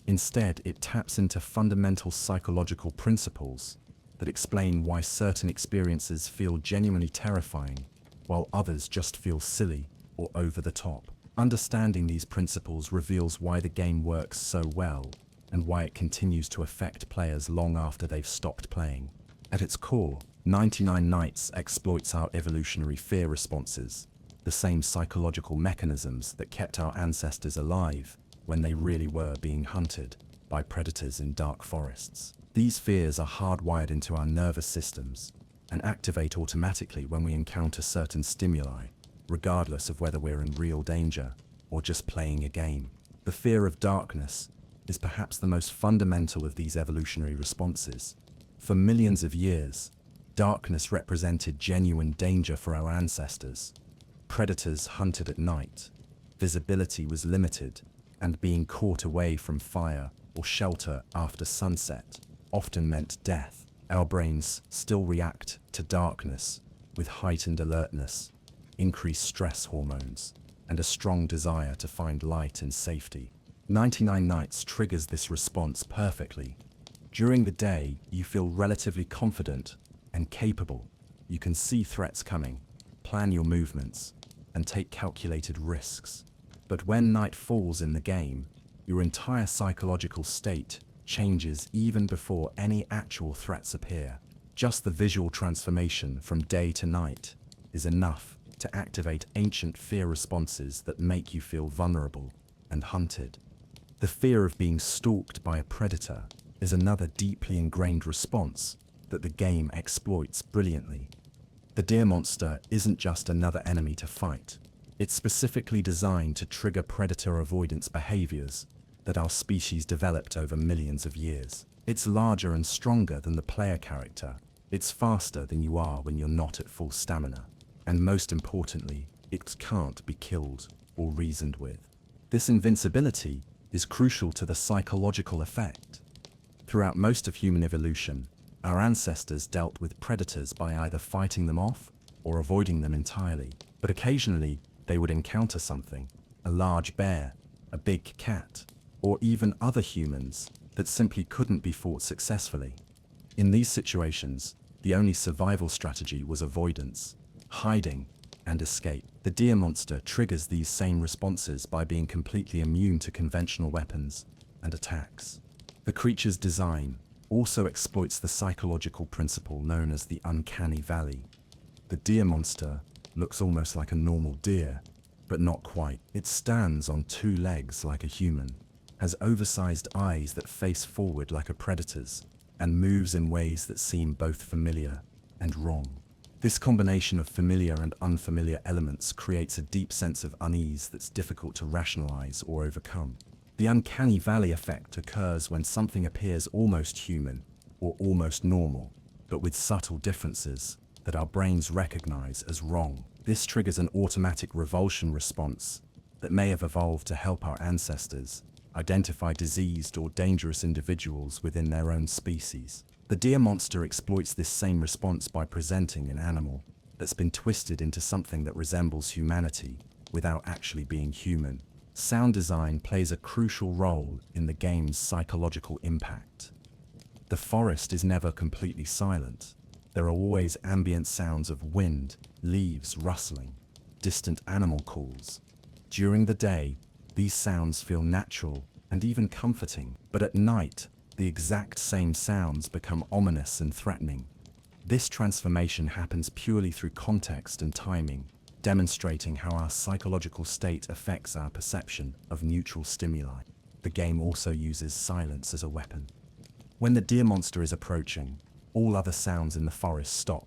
Instead, it taps into fundamental psychological principles that explain why certain experiences feel genuinely terrifying, while others just feel silly or over the top. Understanding these principles reveals why the game works so well, and why it continues to affect players long after they've stopped playing. At its core, 99 Nights exploits our evolutionary fear responses, the same psychological mechanisms that kept our ancestors alive when they really were being hunted by predators in dark forests. These fears are hardwired into our nervous systems and activate automatically when we encounter certain stimuli, regardless of whether we're in real danger or just playing a game. The fear of darkness is perhaps the most fundamental of these evolutionary responses. For millions of years, darkness represented genuine danger for our ancestors. Predators hunted at night, visibility was limited, and being caught away from fire or shelter after sunset often meant death. Our brains still react to darkness with heightened alertness, increased stress hormones, and a strong desire to find light and safety. 99 Nights triggers this response perfectly. During the day, you feel relatively confident and capable. You can see threats coming, plan your movements, and take calculated risks. But when night falls in the game, your entire psychological state changes even before any actual threats appear. Just the visual transformation from day to night is enough to activate ancient fear responses that make you feel vulnerable and hunted. The fear of being stalked by a predator is another deeply ingrained response that the game exploits brilliantly. The deer monster isn't just another enemy to fight. It's specifically designed to trigger predator avoidance behaviors that our species developed over millions of years. It's larger and stronger than the player character. It's faster than you are when you're not at full stamina. And most importantly, it can't be killed or reasoned with. This invincibility is crucial to the psychological effect. Throughout most of human evolution, our ancestors dealt with predators by either fighting them off or avoiding them entirely. But occasionally, they would encounter something, a large bear, a big cat, or even other humans that simply couldn't be fought successfully. In these situations, the only survival strategy was avoidance, hiding, and escape. The deer monster triggers these same responses by being completely immune to conventional weapons and attacks. The creature's design also exploits the psychological principle known as the uncanny valley. The deer monster looks almost like a normal deer, but not quite. It stands on two legs like a human, has oversized eyes that face forward like a predator's, and moves in ways that seem both familiar and wrong. This combination of familiar and unfamiliar elements creates a deep sense of unease that's difficult to rationalize or overcome. The uncanny valley effect occurs when something appears almost human or almost normal, but with subtle differences that our brains recognize as wrong. This triggers an automatic revulsion response that may have evolved to help our ancestors identify diseased or dangerous individuals within their own species. The deer monster exploits this same response by presenting an animal that's been twisted into something that resembles humanity without actually being human. Sound design plays a crucial role in the game's psychological impact. The forest is never completely silent. There are always ambient sounds of wind, leaves rustling, distant animal calls. During the day, these sounds feel natural and even comforting, but at night, the exact same sounds become ominous and threatening. This transformation happens purely through context and timing, demonstrating how our psychological state affects our perception of neutral stimuli. The game also uses silence as a weapon. When the deer monster is approaching, all other sounds in the forest stop.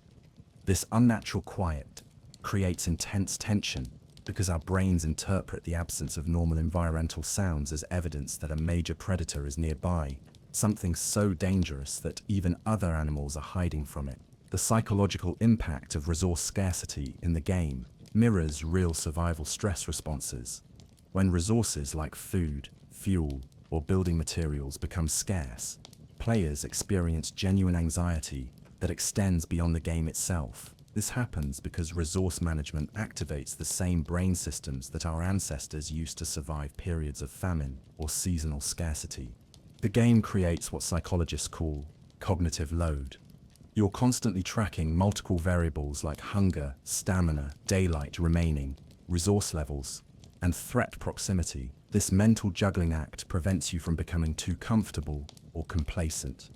This unnatural quiet creates intense tension because our brains interpret the absence of normal environmental sounds as evidence that a major predator is nearby, something so dangerous that even other animals are hiding from it. The psychological impact of resource scarcity in the game mirrors real survival stress responses. When resources like food, fuel, or building materials become scarce, players experience genuine anxiety that extends beyond the game itself. This happens because resource management activates the same brain systems that our ancestors used to survive periods of famine or seasonal scarcity. The game creates what psychologists call cognitive load. You're constantly tracking multiple variables like hunger, stamina, daylight remaining, resource levels, and threat proximity. This mental juggling act prevents you from becoming too comfortable or complacent,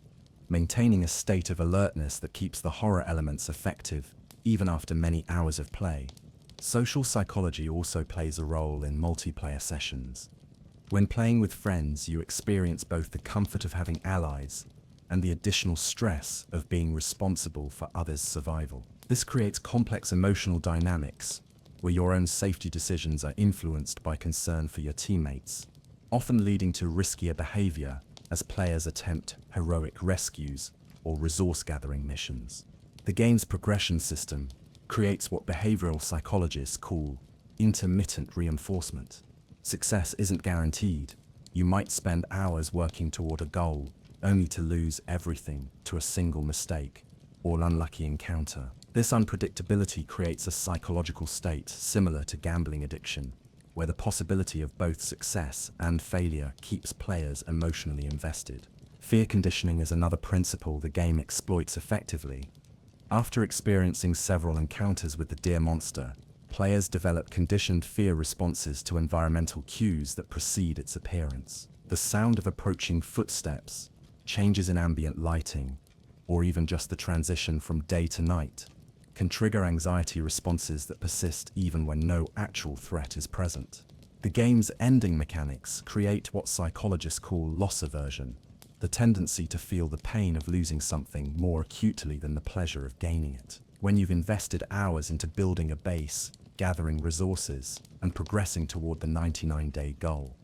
maintaining a state of alertness that keeps the horror elements effective even after many hours of play. Social psychology also plays a role in multiplayer sessions. When playing with friends, you experience both the comfort of having allies and the additional stress of being responsible for others' survival. This creates complex emotional dynamics where your own safety decisions are influenced by concern for your teammates, often leading to riskier behavior as players attempt heroic rescues or resource-gathering missions. The game's progression system creates what behavioral psychologists call intermittent reinforcement. Success isn't guaranteed. You might spend hours working toward a goal, only to lose everything to a single mistake or unlucky encounter. This unpredictability creates a psychological state similar to gambling addiction, where the possibility of both success and failure keeps players emotionally invested. Fear conditioning is another principle the game exploits effectively. After experiencing several encounters with the deer monster, players develop conditioned fear responses to environmental cues that precede its appearance. The sound of approaching footsteps, changes in ambient lighting, or even just the transition from day to night, can trigger anxiety responses that persist even when no actual threat is present. The game's ending mechanics create what psychologists call loss aversion, the tendency to feel the pain of losing something more acutely than the pleasure of gaining it. When you've invested hours into building a base, gathering resources, and progressing toward the 99-day goal,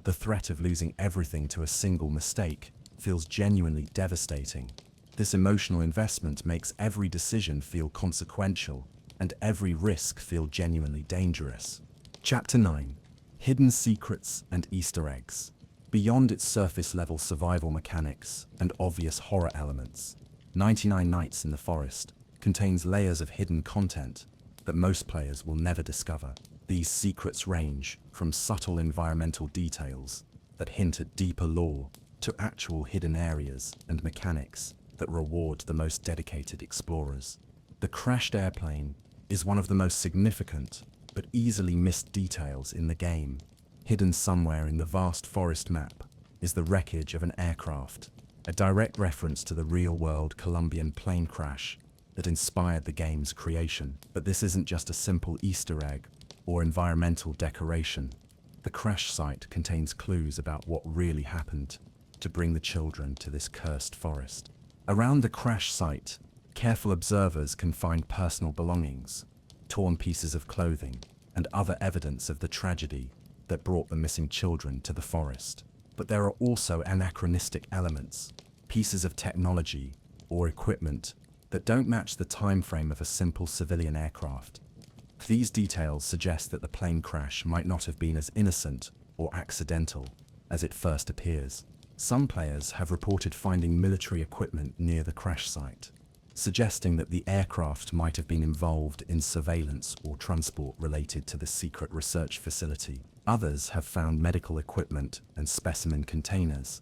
the threat of losing everything to a single mistake feels genuinely devastating. This emotional investment makes every decision feel consequential and every risk feel genuinely dangerous. Chapter 9. Hidden Secrets and Easter Eggs. Beyond its surface-level survival mechanics and obvious horror elements, 99 Nights in the Forest contains layers of hidden content that most players will never discover. These secrets range from subtle environmental details that hint at deeper lore to actual hidden areas and mechanics that reward the most dedicated explorers. The crashed airplane is one of the most significant but easily missed details in the game. Hidden somewhere in the vast forest map is the wreckage of an aircraft, a direct reference to the real-world Colombian plane crash that inspired the game's creation. But this isn't just a simple Easter egg or environmental decoration. The crash site contains clues about what really happened to bring the children to this cursed forest. Around the crash site, careful observers can find personal belongings, torn pieces of clothing, and other evidence of the tragedy that brought the missing children to the forest. But there are also anachronistic elements, pieces of technology or equipment that don't match the time frame of a simple civilian aircraft. These details suggest that the plane crash might not have been as innocent or accidental as it first appears. Some players have reported finding military equipment near the crash site, suggesting that the aircraft might have been involved in surveillance or transport related to the secret research facility. Others have found medical equipment and specimen containers,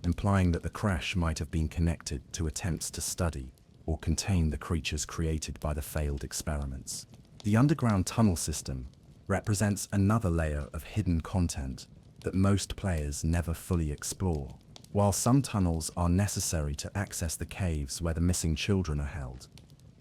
implying that the crash might have been connected to attempts to study or contain the creatures created by the failed experiments. The underground tunnel system represents another layer of hidden content that most players never fully explore. While some tunnels are necessary to access the caves where the missing children are held,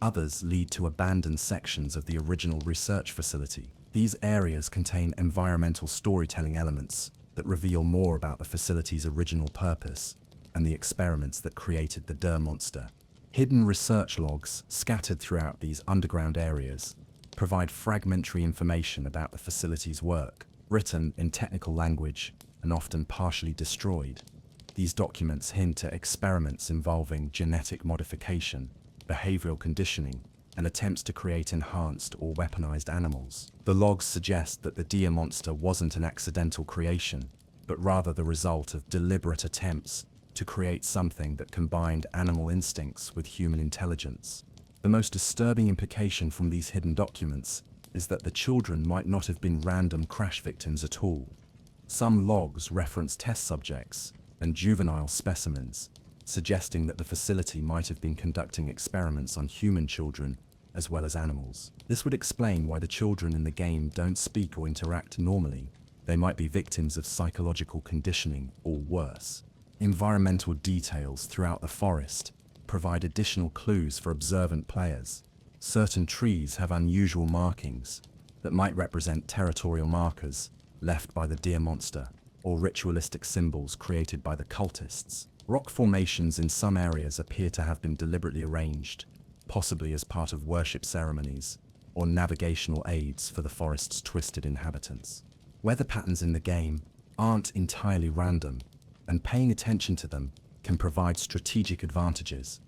others lead to abandoned sections of the original research facility. These areas contain environmental storytelling elements that reveal more about the facility's original purpose and the experiments that created the Deer Monster. Hidden research logs scattered throughout these underground areas provide fragmentary information about the facility's work, written in technical language and often partially destroyed. These documents hint at experiments involving genetic modification, behavioral conditioning, and attempts to create enhanced or weaponized animals. The logs suggest that the Deer Monster wasn't an accidental creation, but rather the result of deliberate attempts to create something that combined animal instincts with human intelligence. The most disturbing implication from these hidden documents is that the children might not have been random crash victims at all. Some logs reference test subjects and juvenile specimens, suggesting that the facility might have been conducting experiments on human children as well as animals. This would explain why the children in the game don't speak or interact normally. They might be victims of psychological conditioning or worse. Environmental details throughout the forest provide additional clues for observant players. Certain trees have unusual markings that might represent territorial markers left by the Deer Monster, or ritualistic symbols created by the cultists. Rock formations in some areas appear to have been deliberately arranged, possibly as part of worship ceremonies or navigational aids for the forest's twisted inhabitants. Weather patterns in the game aren't entirely random, and paying attention to them can provide strategic advantages.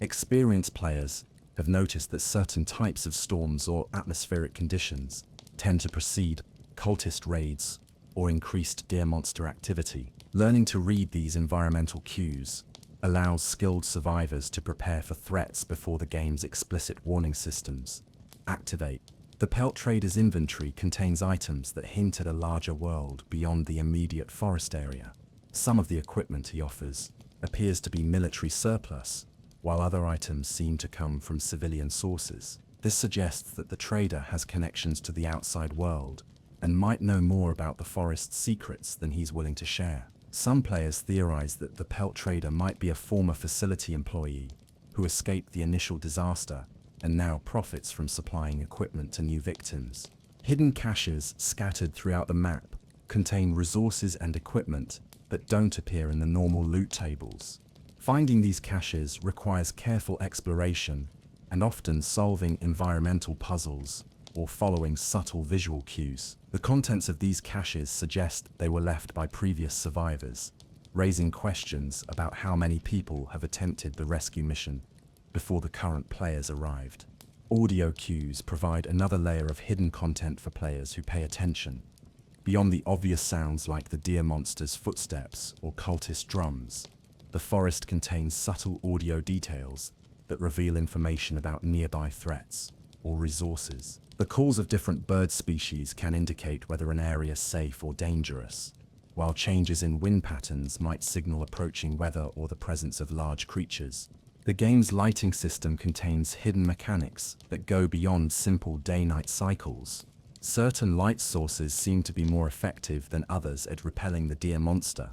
Experienced players have noticed that certain types of storms or atmospheric conditions tend to precede cultist raids or increased deer monster activity. Learning to read these environmental cues allows skilled survivors to prepare for threats before the game's explicit warning systems activate. The Pelt Trader's inventory contains items that hint at a larger world beyond the immediate forest area. Some of the equipment he offers appears to be military surplus, while other items seem to come from civilian sources. This suggests that the trader has connections to the outside world and might know more about the forest's secrets than he's willing to share. Some players theorize that the pelt trader might be a former facility employee who escaped the initial disaster and now profits from supplying equipment to new victims. Hidden caches scattered throughout the map contain resources and equipment that don't appear in the normal loot tables. Finding these caches requires careful exploration and often solving environmental puzzles or following subtle visual cues. The contents of these caches suggest they were left by previous survivors, raising questions about how many people have attempted the rescue mission before the current players arrived. Audio cues provide another layer of hidden content for players who pay attention. Beyond the obvious sounds like the Deer Monster's footsteps or cultist drums, the forest contains subtle audio details that reveal information about nearby threats or resources. The calls of different bird species can indicate whether an area is safe or dangerous, while changes in wind patterns might signal approaching weather or the presence of large creatures. The game's lighting system contains hidden mechanics that go beyond simple day-night cycles. Certain light sources seem to be more effective than others at repelling the deer monster,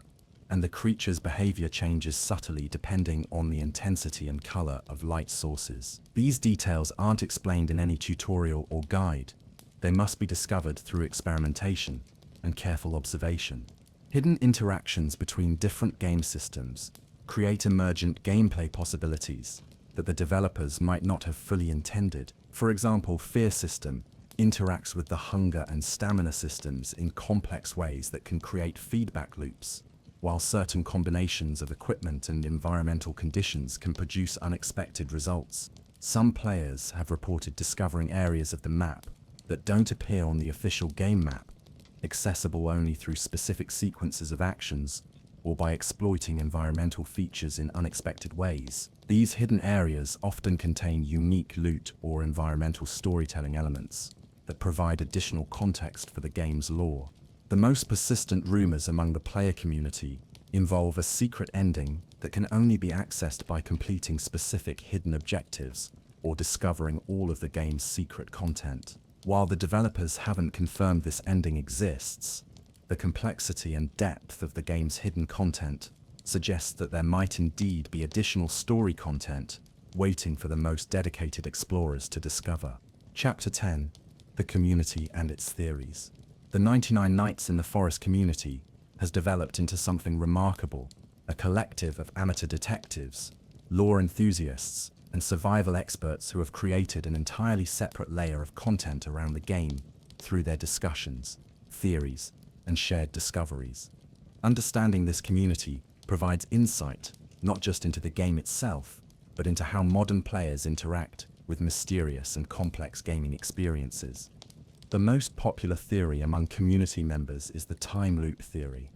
and the creature's behavior changes subtly depending on the intensity and color of light sources. These details aren't explained in any tutorial or guide. They must be discovered through experimentation and careful observation. Hidden interactions between different game systems create emergent gameplay possibilities that the developers might not have fully intended. For example, Fear System interacts with the hunger and stamina systems in complex ways that can create feedback loops, while certain combinations of equipment and environmental conditions can produce unexpected results. Some players have reported discovering areas of the map that don't appear on the official game map, accessible only through specific sequences of actions or by exploiting environmental features in unexpected ways. These hidden areas often contain unique loot or environmental storytelling elements that provide additional context for the game's lore. The most persistent rumors among the player community involve a secret ending that can only be accessed by completing specific hidden objectives or discovering all of the game's secret content. While the developers haven't confirmed this ending exists, the complexity and depth of the game's hidden content suggests that there might indeed be additional story content waiting for the most dedicated explorers to discover. Chapter 10: The Community and Its Theories. The 99 Nights in the Forest community has developed into something remarkable, a collective of amateur detectives, lore enthusiasts, and survival experts who have created an entirely separate layer of content around the game through their discussions, theories, and shared discoveries. Understanding this community provides insight not just into the game itself, but into how modern players interact with mysterious and complex gaming experiences. The most popular theory among community members is the time loop theory.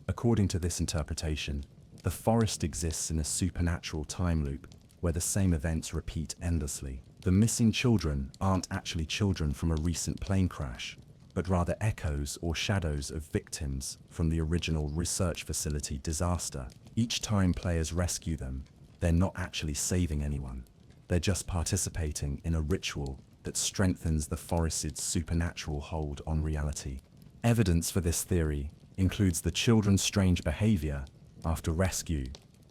According to this interpretation, the forest exists in a supernatural time loop where the same events repeat endlessly. The missing children aren't actually children from a recent plane crash, but rather echoes or shadows of victims from the original research facility disaster. Each time players rescue them, they're not actually saving anyone. They're just participating in a ritual that strengthens the forest's supernatural hold on reality. Evidence for this theory includes the children's strange behavior after rescue,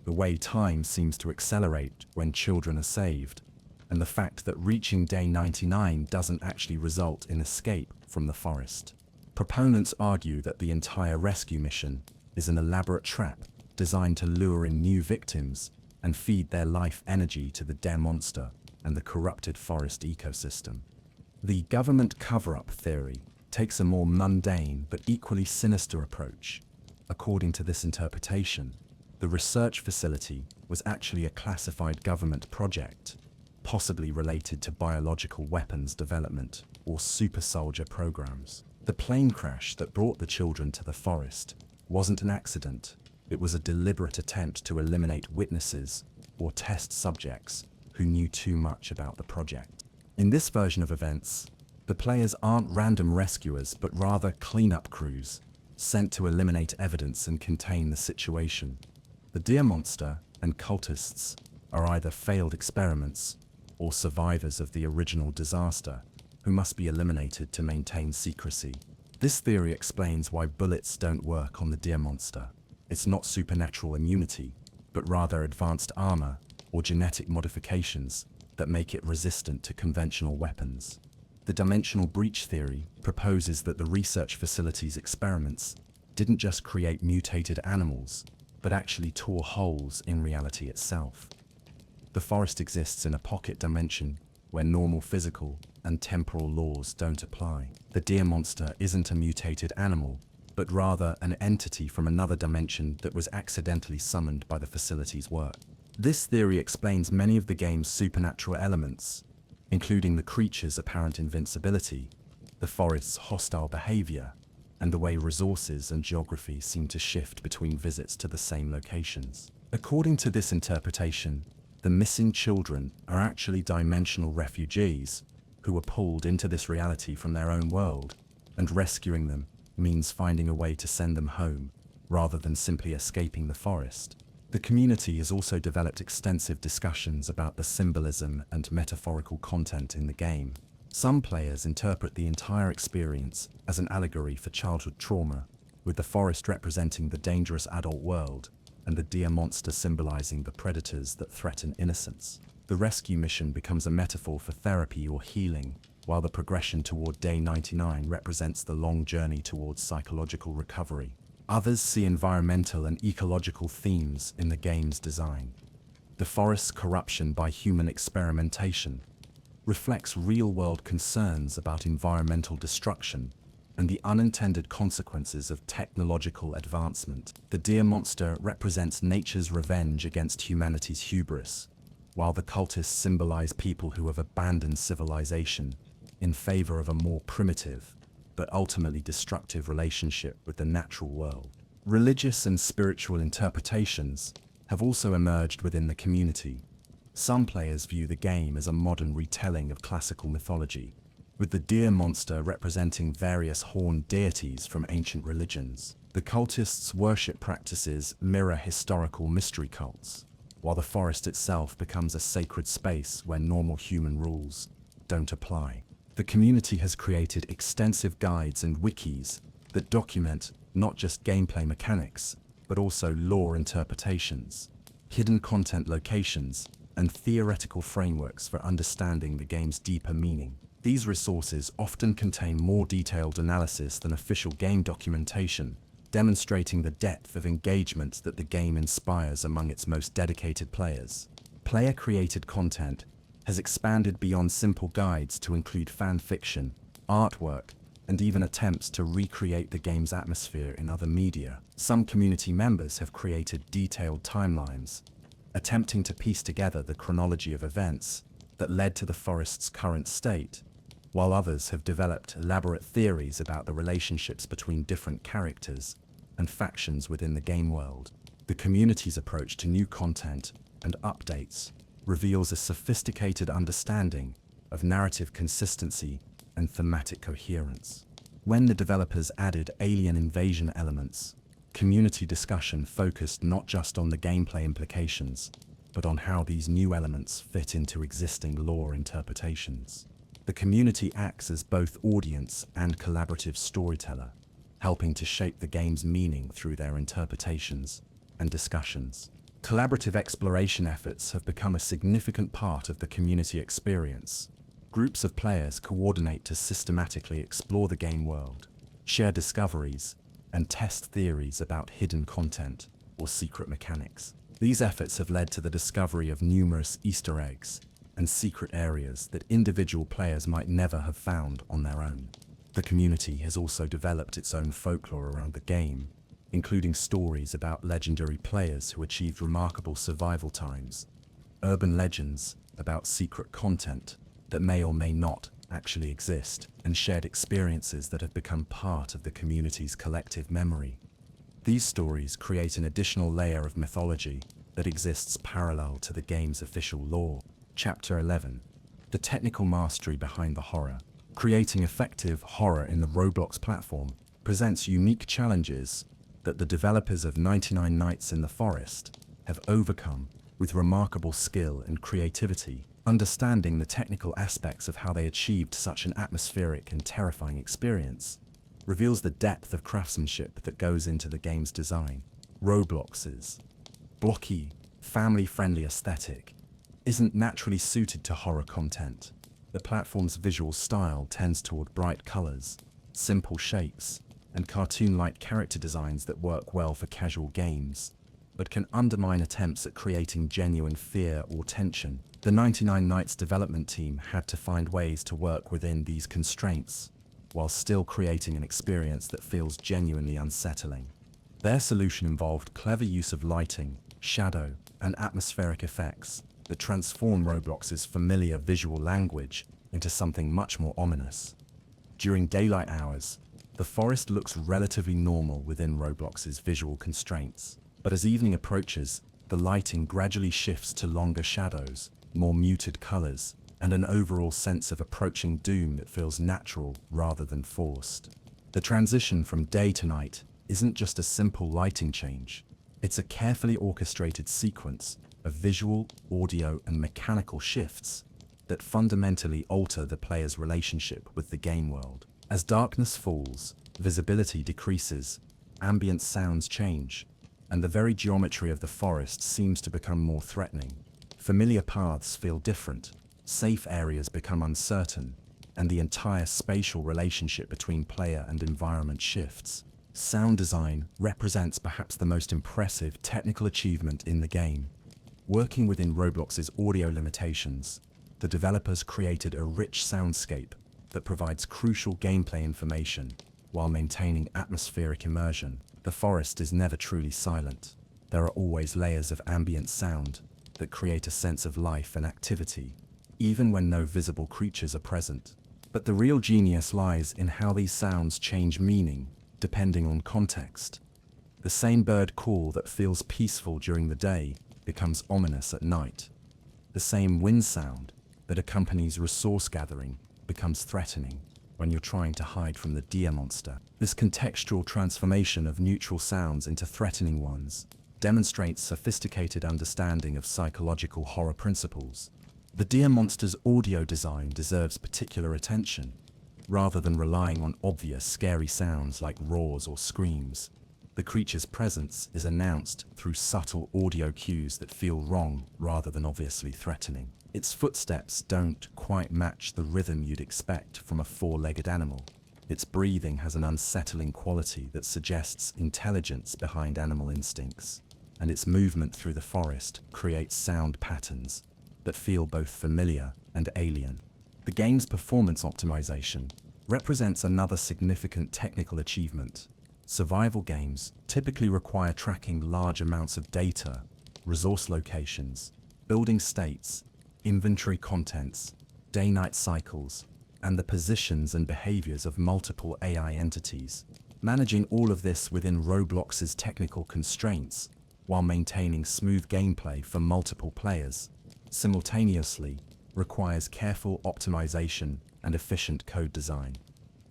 the way time seems to accelerate when children are saved, and the fact that reaching day 99 doesn't actually result in escape from the forest. Proponents argue that the entire rescue mission is an elaborate trap designed to lure in new victims and feed their life energy to the Deer Monster and the corrupted forest ecosystem. The government cover-up theory takes a more mundane but equally sinister approach. According to this interpretation, the research facility was actually a classified government project, possibly related to biological weapons development or super soldier programs. The plane crash that brought the children to the forest wasn't an accident. It was a deliberate attempt to eliminate witnesses or test subjects who knew too much about the project. In this version of events, the players aren't random rescuers but rather cleanup crews sent to eliminate evidence and contain the situation. The Deer Monster and cultists are either failed experiments or survivors of the original disaster who must be eliminated to maintain secrecy. This theory explains why bullets don't work on the deer monster. It's not supernatural immunity, but rather advanced armor or genetic modifications that make it resistant to conventional weapons. The dimensional breach theory proposes that the research facility's experiments didn't just create mutated animals, but actually tore holes in reality itself. The forest exists in a pocket dimension where normal physical and temporal laws don't apply. The deer monster isn't a mutated animal, but rather an entity from another dimension that was accidentally summoned by the facility's work. This theory explains many of the game's supernatural elements, including the creature's apparent invincibility, the forest's hostile behavior, and the way resources and geography seem to shift between visits to the same locations. According to this interpretation, the missing children are actually dimensional refugees who were pulled into this reality from their own world, and rescuing them means finding a way to send them home, rather than simply escaping the forest. The community has also developed extensive discussions about the symbolism and metaphorical content in the game. Some players interpret the entire experience as an allegory for childhood trauma, with the forest representing the dangerous adult world and the deer monster symbolizing the predators that threaten innocence. The rescue mission becomes a metaphor for therapy or healing, while the progression toward Day 99 represents the long journey towards psychological recovery. Others see environmental and ecological themes in the game's design. The forest's corruption by human experimentation reflects real-world concerns about environmental destruction and the unintended consequences of technological advancement. The deer monster represents nature's revenge against humanity's hubris, while the cultists symbolize people who have abandoned civilization in favor of a more primitive, but ultimately destructive relationship with the natural world. Religious and spiritual interpretations have also emerged within the community. Some players view the game as a modern retelling of classical mythology, with the deer monster representing various horned deities from ancient religions. The cultists' worship practices mirror historical mystery cults, while the forest itself becomes a sacred space where normal human rules don't apply. The community has created extensive guides and wikis that document not just gameplay mechanics, but also lore interpretations, hidden content locations, and theoretical frameworks for understanding the game's deeper meaning. These resources often contain more detailed analysis than official game documentation, demonstrating the depth of engagement that the game inspires among its most dedicated players. Player-created content has expanded beyond simple guides to include fan fiction, artwork, and even attempts to recreate the game's atmosphere in other media. Some community members have created detailed timelines, attempting to piece together the chronology of events that led to the forest's current state, while others have developed elaborate theories about the relationships between different characters and factions within the game world. The community's approach to new content and updates reveals a sophisticated understanding of narrative consistency and thematic coherence. When the developers added alien invasion elements, community discussion focused not just on the gameplay implications, but on how these new elements fit into existing lore interpretations. The community acts as both audience and collaborative storyteller, helping to shape the game's meaning through their interpretations and discussions. Collaborative exploration efforts have become a significant part of the community experience. Groups of players coordinate to systematically explore the game world, share discoveries, and test theories about hidden content or secret mechanics. These efforts have led to the discovery of numerous Easter eggs and secret areas that individual players might never have found on their own. The community has also developed its own folklore around the game, including stories about legendary players who achieved remarkable survival times, urban legends about secret content that may or may not actually exist, and shared experiences that have become part of the community's collective memory. These stories create an additional layer of mythology that exists parallel to the game's official lore. Chapter 11. The technical mastery behind the horror. Creating effective horror in the Roblox platform presents unique challenges that the developers of 99 Nights in the Forest have overcome with remarkable skill and creativity. Understanding the technical aspects of how they achieved such an atmospheric and terrifying experience reveals the depth of craftsmanship that goes into the game's design. Roblox's blocky, family-friendly aesthetic isn't naturally suited to horror content. The platform's visual style tends toward bright colors, simple shapes, and cartoon-like character designs that work well for casual games, but can undermine attempts at creating genuine fear or tension. The 99 Nights development team had to find ways to work within these constraints, while still creating an experience that feels genuinely unsettling. Their solution involved clever use of lighting, shadow, and atmospheric effects that transform Roblox's familiar visual language into something much more ominous. During daylight hours, the forest looks relatively normal within Roblox's visual constraints, but as evening approaches, the lighting gradually shifts to longer shadows, more muted colors, and an overall sense of approaching doom that feels natural rather than forced. The transition from day to night isn't just a simple lighting change. It's a carefully orchestrated sequence of visual, audio, and mechanical shifts that fundamentally alter the player's relationship with the game world. As darkness falls, visibility decreases, ambient sounds change, and the very geometry of the forest seems to become more threatening. Familiar paths feel different, safe areas become uncertain, and the entire spatial relationship between player and environment shifts. Sound design represents perhaps the most impressive technical achievement in the game. Working within Roblox's audio limitations, the developers created a rich soundscape that provides crucial gameplay information while maintaining atmospheric immersion. The forest is never truly silent. There are always layers of ambient sound that create a sense of life and activity, even when no visible creatures are present. But the real genius lies in how these sounds change meaning depending on context. The same bird call that feels peaceful during the day becomes ominous at night. The same wind sound that accompanies resource gathering becomes threatening when you're trying to hide from the Deer Monster. This contextual transformation of neutral sounds into threatening ones demonstrates sophisticated understanding of psychological horror principles. The Deer Monster's audio design deserves particular attention. Rather than relying on obvious scary sounds like roars or screams, the creature's presence is announced through subtle audio cues that feel wrong rather than obviously threatening. Its footsteps don't quite match the rhythm you'd expect from a four-legged animal. Its breathing has an unsettling quality that suggests intelligence behind animal instincts, and its movement through the forest creates sound patterns that feel both familiar and alien. The game's performance optimization represents another significant technical achievement. Survival games typically require tracking large amounts of data, resource locations, building states, inventory contents, day-night cycles, and the positions and behaviors of multiple AI entities. Managing all of this within Roblox's technical constraints, while maintaining smooth gameplay for multiple players, simultaneously requires careful optimization and efficient code design.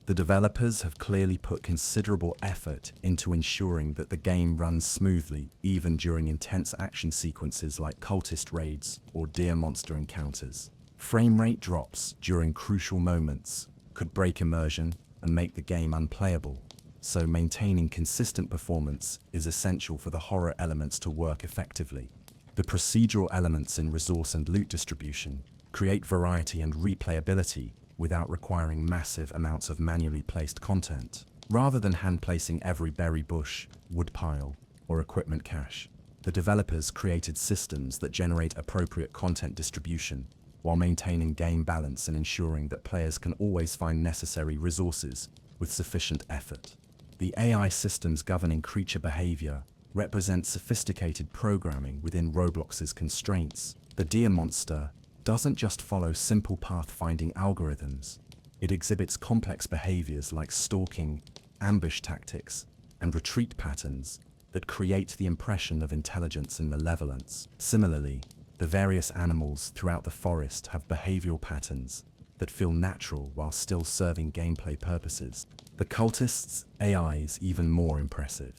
The developers have clearly put considerable effort into ensuring that the game runs smoothly even during intense action sequences like cultist raids or Deer Monster encounters. Frame rate drops during crucial moments could break immersion and make the game unplayable, so maintaining consistent performance is essential for the horror elements to work effectively. The procedural elements in resource and loot distribution create variety and replayability without requiring massive amounts of manually placed content. Rather than hand-placing every berry bush, woodpile, or equipment cache, the developers created systems that generate appropriate content distribution while maintaining game balance and ensuring that players can always find necessary resources with sufficient effort. The AI systems governing creature behavior represent sophisticated programming within Roblox's constraints. The Deer Monster doesn't just follow simple path-finding algorithms. It exhibits complex behaviors like stalking, ambush tactics, and retreat patterns that create the impression of intelligence and malevolence. Similarly, the various animals throughout the forest have behavioral patterns that feel natural while still serving gameplay purposes. The cultists' AI is even more impressive,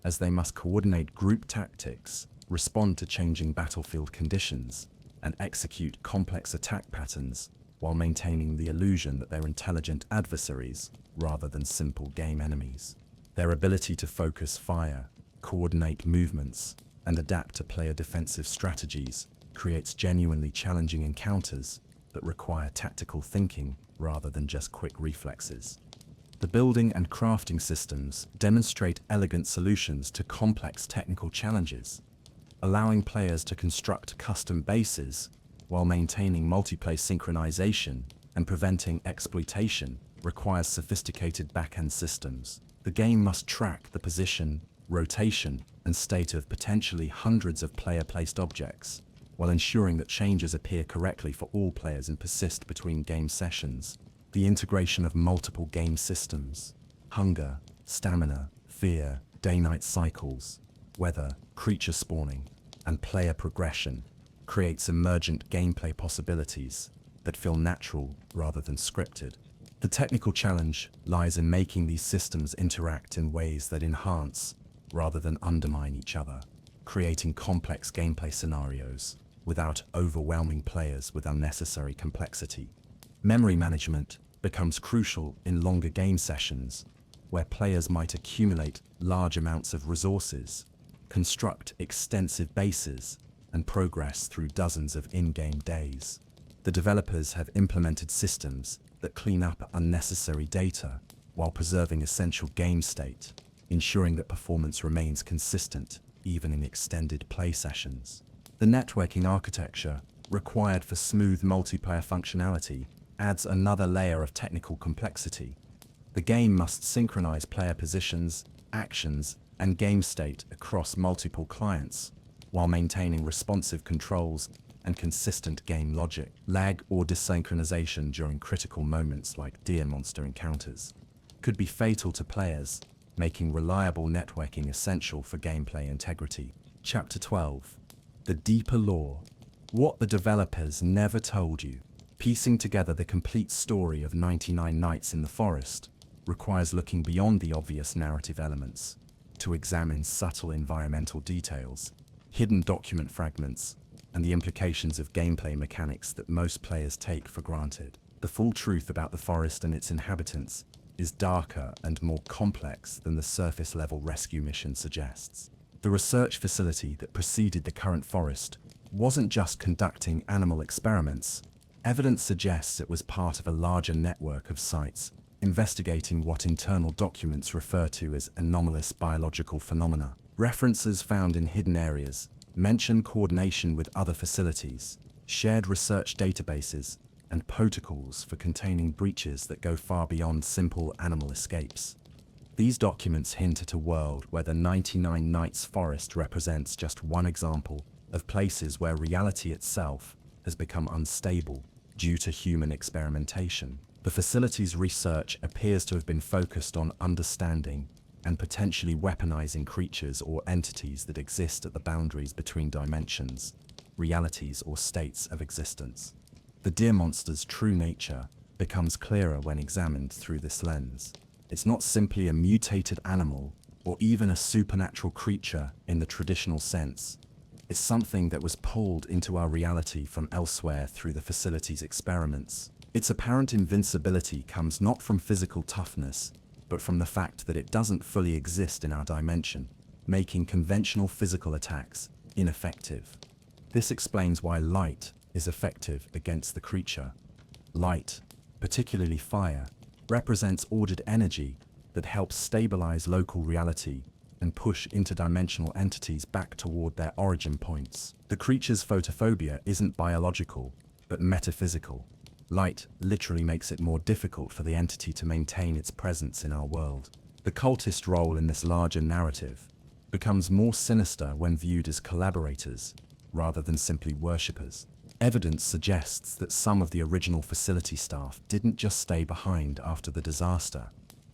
as they must coordinate group tactics respond to changing battlefield conditions, and execute complex attack patterns while maintaining the illusion that they're intelligent adversaries rather than simple game enemies. Their ability to focus fire, coordinate movements, and adapt to player defensive strategies creates genuinely challenging encounters that require tactical thinking rather than just quick reflexes. The building and crafting systems demonstrate elegant solutions to complex technical challenges, allowing players to construct custom bases while maintaining multiplayer synchronization and preventing exploitation requires sophisticated back-end systems. The game must track the position, rotation, and state of potentially hundreds of player-placed objects, while ensuring that changes appear correctly for all players and persist between game sessions. The integration of multiple game systems, hunger, stamina, fear, day-night cycles, weather, creature spawning, and player progression creates emergent gameplay possibilities that feel natural rather than scripted. The technical challenge lies in making these systems interact in ways that enhance rather than undermine each other, creating complex gameplay scenarios without overwhelming players with unnecessary complexity. Memory management becomes crucial in longer game sessions, where players might accumulate large amounts of resources, construct extensive bases, and progress through dozens of in-game days. The developers have implemented systems that clean up unnecessary data while preserving essential game state, ensuring that performance remains consistent even in extended play sessions. The networking architecture required for smooth multiplayer functionality adds another layer of technical complexity. The game must synchronize player positions, actions, and game state across multiple clients, while maintaining responsive controls and consistent game logic. Lag or desynchronization during critical moments like Deer Monster encounters could be fatal to players, making reliable networking essential for gameplay integrity. Chapter 12. The deeper lore. What the developers never told you. Piecing together the complete story of 99 Nights in the Forest requires looking beyond the obvious narrative elements to examine subtle environmental details, hidden document fragments, and the implications of gameplay mechanics that most players take for granted. The full truth about the forest and its inhabitants is darker and more complex than the surface-level rescue mission suggests. The research facility that preceded the current forest wasn't just conducting animal experiments. Evidence suggests it was part of a larger network of sites investigating what internal documents refer to as anomalous biological phenomena. References found in hidden areas mention coordination with other facilities, shared research databases, and protocols for containing breaches that go far beyond simple animal escapes. These documents hint at a world where the 99 Nights Forest represents just one example of places where reality itself has become unstable due to human experimentation. The facility's research appears to have been focused on understanding and potentially weaponizing creatures or entities that exist at the boundaries between dimensions, realities, or states of existence. The deer monster's true nature becomes clearer when examined through this lens. It's not simply a mutated animal or even a supernatural creature in the traditional sense. It's something that was pulled into our reality from elsewhere through the facility's experiments. Its apparent invincibility comes not from physical toughness, but from the fact that it doesn't fully exist in our dimension, making conventional physical attacks ineffective. This explains why light is effective against the creature. Light, particularly fire, represents ordered energy that helps stabilize local reality and push interdimensional entities back toward their origin points. The creature's photophobia isn't biological, but metaphysical. Light literally makes it more difficult for the entity to maintain its presence in our world. The cultist role in this larger narrative becomes more sinister when viewed as collaborators rather than simply worshippers. Evidence suggests that some of the original facility staff didn't just stay behind after the disaster.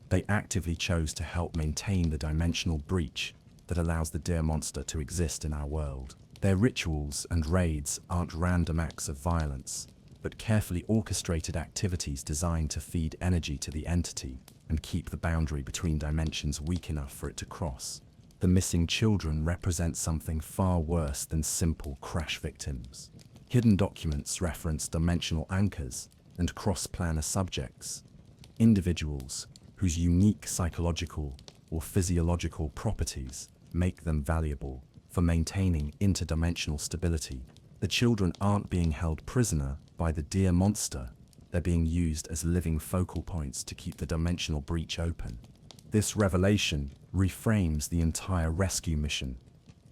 They actively chose to help maintain the dimensional breach that allows the deer monster to exist in our world. Their rituals and raids aren't random acts of violence, but carefully orchestrated activities designed to feed energy to the entity and keep the boundary between dimensions weak enough for it to cross. The missing children represent something far worse than simple crash victims. Hidden documents reference dimensional anchors and cross-planar subjects, individuals whose unique psychological or physiological properties make them valuable for maintaining interdimensional stability. The children aren't being held prisoner by the Deer Monster, they're being used as living focal points to keep the dimensional breach open. This revelation reframes the entire rescue mission.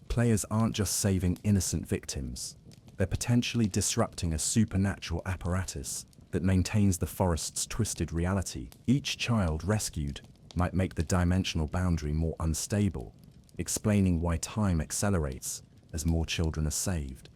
Players aren't just saving innocent victims, they're potentially disrupting a supernatural apparatus that maintains the forest's twisted reality. Each child rescued might make the dimensional boundary more unstable, explaining why time accelerates as more children are saved.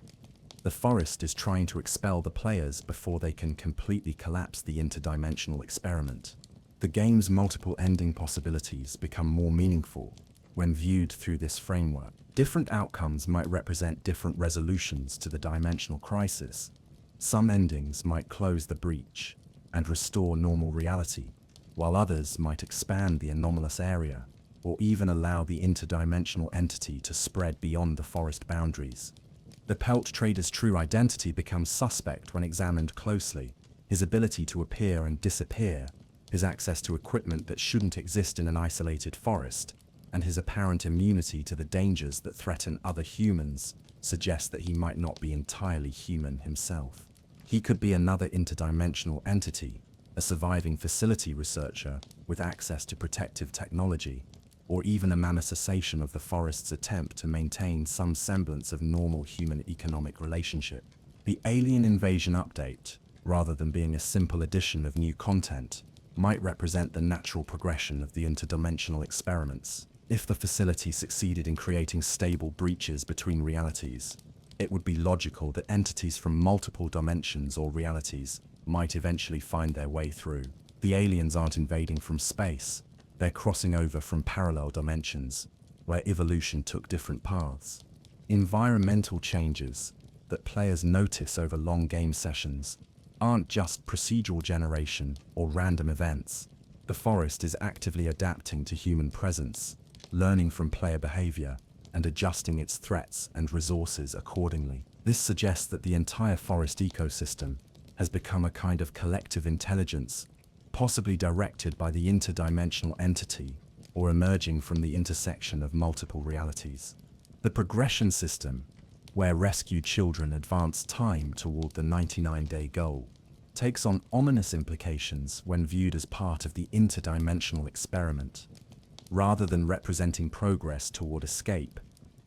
The forest is trying to expel the players before they can completely collapse the interdimensional experiment. The game's multiple ending possibilities become more meaningful when viewed through this framework. Different outcomes might represent different resolutions to the dimensional crisis. Some endings might close the breach and restore normal reality, while others might expand the anomalous area or even allow the interdimensional entity to spread beyond the forest boundaries. The pelt trader's true identity becomes suspect when examined closely. His ability to appear and disappear, his access to equipment that shouldn't exist in an isolated forest, and his apparent immunity to the dangers that threaten other humans suggest that he might not be entirely human himself. He could be another interdimensional entity, a surviving facility researcher with access to protective technology, or even a manifestation of the forest's attempt to maintain some semblance of normal human economic relationship. The Alien Invasion update, rather than being a simple addition of new content, might represent the natural progression of the interdimensional experiments. If the facility succeeded in creating stable breaches between realities, it would be logical that entities from multiple dimensions or realities might eventually find their way through. The aliens aren't invading from space, they're crossing over from parallel dimensions, where evolution took different paths. Environmental changes that players notice over long game sessions aren't just procedural generation or random events. The forest is actively adapting to human presence, learning from player behavior, and adjusting its threats and resources accordingly. This suggests that the entire forest ecosystem has become a kind of collective intelligence, possibly directed by the interdimensional entity or emerging from the intersection of multiple realities. The progression system, where rescued children advance time toward the 99-day goal, takes on ominous implications when viewed as part of the interdimensional experiment. Rather than representing progress toward escape,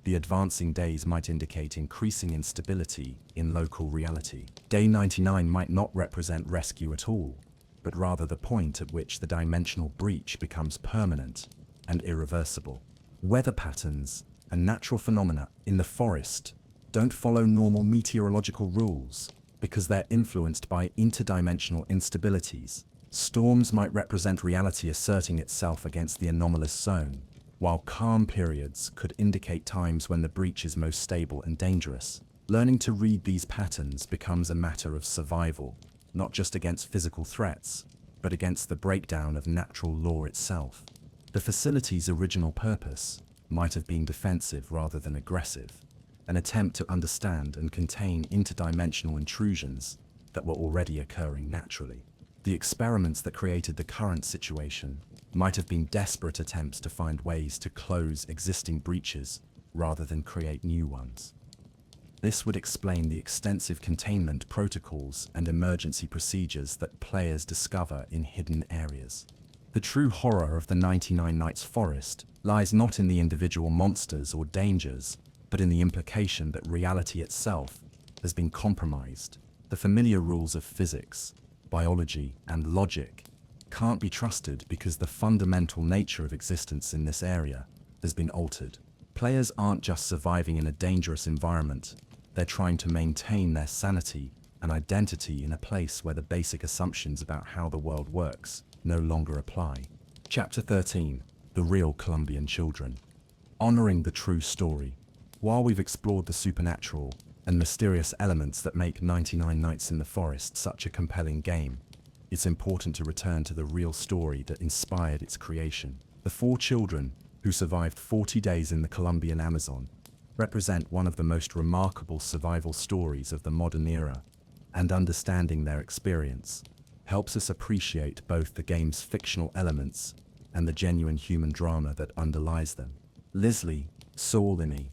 the advancing days might indicate increasing instability in local reality. Day 99 might not represent rescue at all, but rather the point at which the dimensional breach becomes permanent and irreversible. Weather patterns and natural phenomena in the forest don't follow normal meteorological rules because they're influenced by interdimensional instabilities. Storms might represent reality asserting itself against the anomalous zone, while calm periods could indicate times when the breach is most stable and dangerous. Learning to read these patterns becomes a matter of survival, not just against physical threats, but against the breakdown of natural law itself. The facility's original purpose might have been defensive rather than aggressive, an attempt to understand and contain interdimensional intrusions that were already occurring naturally. The experiments that created the current situation might have been desperate attempts to find ways to close existing breaches rather than create new ones. This would explain the extensive containment protocols and emergency procedures that players discover in hidden areas. The true horror of the 99 Nights Forest lies not in the individual monsters or dangers, but in the implication that reality itself has been compromised. The familiar rules of physics, biology, and logic can't be trusted because the fundamental nature of existence in this area has been altered. Players aren't just surviving in a dangerous environment, they're trying to maintain their sanity and identity in a place where the basic assumptions about how the world works no longer apply. Chapter 13. The Real Colombian Children. Honoring the true story. While we've explored the supernatural and mysterious elements that make 99 Nights in the Forest such a compelling game, it's important to return to the real story that inspired its creation. The four children who survived 40 days in the Colombian Amazon, represent one of the most remarkable survival stories of the modern era, and understanding their experience helps us appreciate both the game's fictional elements and the genuine human drama that underlies them. Leslie, Saulini,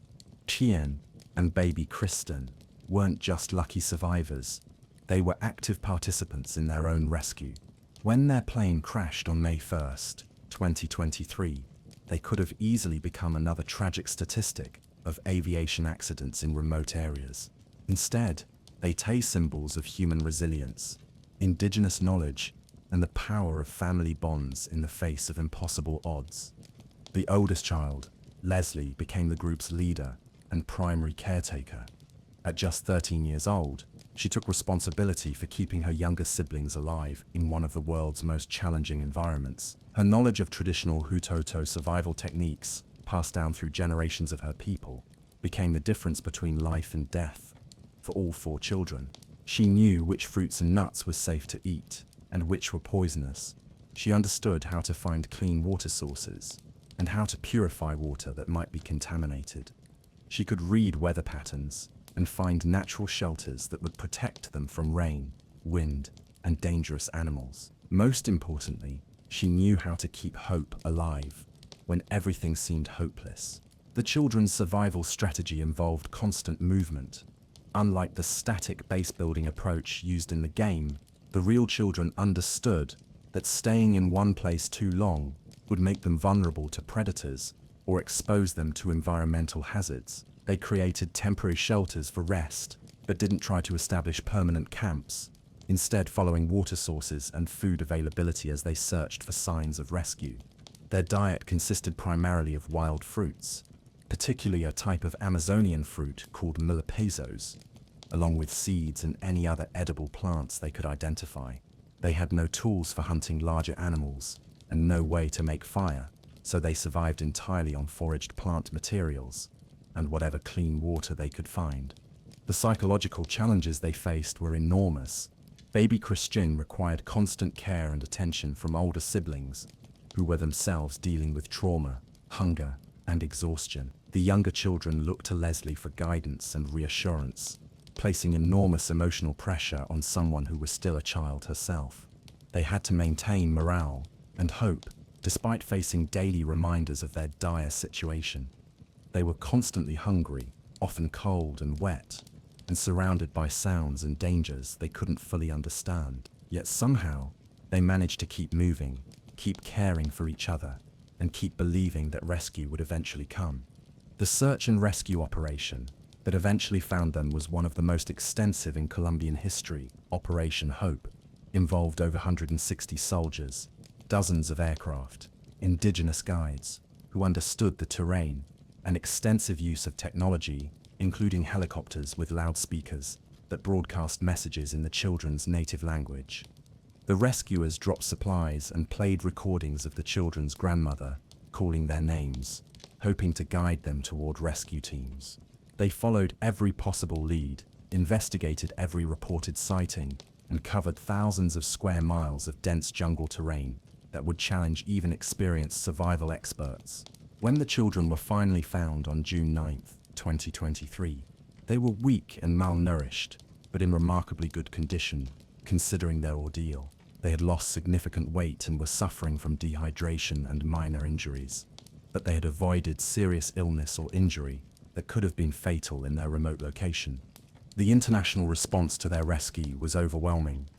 Chien, and baby Kristen weren't just lucky survivors, they were active participants in their own rescue. When their plane crashed on May 1st, 2023, they could have easily become another tragic statistic of aviation accidents in remote areas. Instead, they tell symbols of human resilience, indigenous knowledge, and the power of family bonds in the face of impossible odds. The oldest child, Leslie, became the group's leader and primary caretaker. At just 13 years old, she took responsibility for keeping her younger siblings alive in one of the world's most challenging environments. Her knowledge of traditional Hutoto survival techniques, passed down through generations of her people, became the difference between life and death for all 4 children. She knew which fruits and nuts were safe to eat and which were poisonous. She understood how to find clean water sources and how to purify water that might be contaminated. She could read weather patterns and find natural shelters that would protect them from rain, wind, and dangerous animals. Most importantly, she knew how to keep hope alive when everything seemed hopeless. The children's survival strategy involved constant movement. Unlike the static base-building approach used in the game, the real children understood that staying in one place too long would make them vulnerable to predators or expose them to environmental hazards. They created temporary shelters for rest, but didn't try to establish permanent camps, instead following water sources and food availability as they searched for signs of rescue. Their diet consisted primarily of wild fruits, particularly a type of Amazonian fruit called millepezos, along with seeds and any other edible plants they could identify. They had no tools for hunting larger animals and no way to make fire, so they survived entirely on foraged plant materials and whatever clean water they could find. The psychological challenges they faced were enormous. Baby Christian required constant care and attention from older siblings, who were themselves dealing with trauma, hunger, and exhaustion. The younger children looked to Leslie for guidance and reassurance, placing enormous emotional pressure on someone who was still a child herself. They had to maintain morale and hope, despite facing daily reminders of their dire situation. They were constantly hungry, often cold and wet, and surrounded by sounds and dangers they couldn't fully understand. Yet somehow, they managed to keep moving, keep caring for each other, and keep believing that rescue would eventually come. The search and rescue operation that eventually found them was one of the most extensive in Colombian history. Operation Hope involved over 160 soldiers, dozens of aircraft, indigenous guides who understood the terrain, and extensive use of technology, including helicopters with loudspeakers that broadcast messages in the children's native language. The rescuers dropped supplies and played recordings of the children's grandmother, calling their names, hoping to guide them toward rescue teams. They followed every possible lead, investigated every reported sighting, and covered thousands of square miles of dense jungle terrain that would challenge even experienced survival experts. When the children were finally found on June 9, 2023, they were weak and malnourished, but in remarkably good condition, considering their ordeal. They had lost significant weight and were suffering from dehydration and minor injuries, but they had avoided serious illness or injury that could have been fatal in their remote location. The international response to their rescue was overwhelming.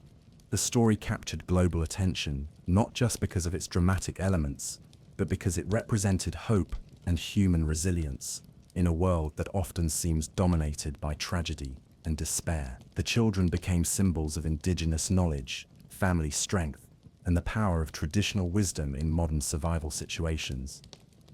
The story captured global attention, not just because of its dramatic elements, but because it represented hope and human resilience in a world that often seems dominated by tragedy and despair. The children became symbols of indigenous knowledge, family strength, and the power of traditional wisdom in modern survival situations.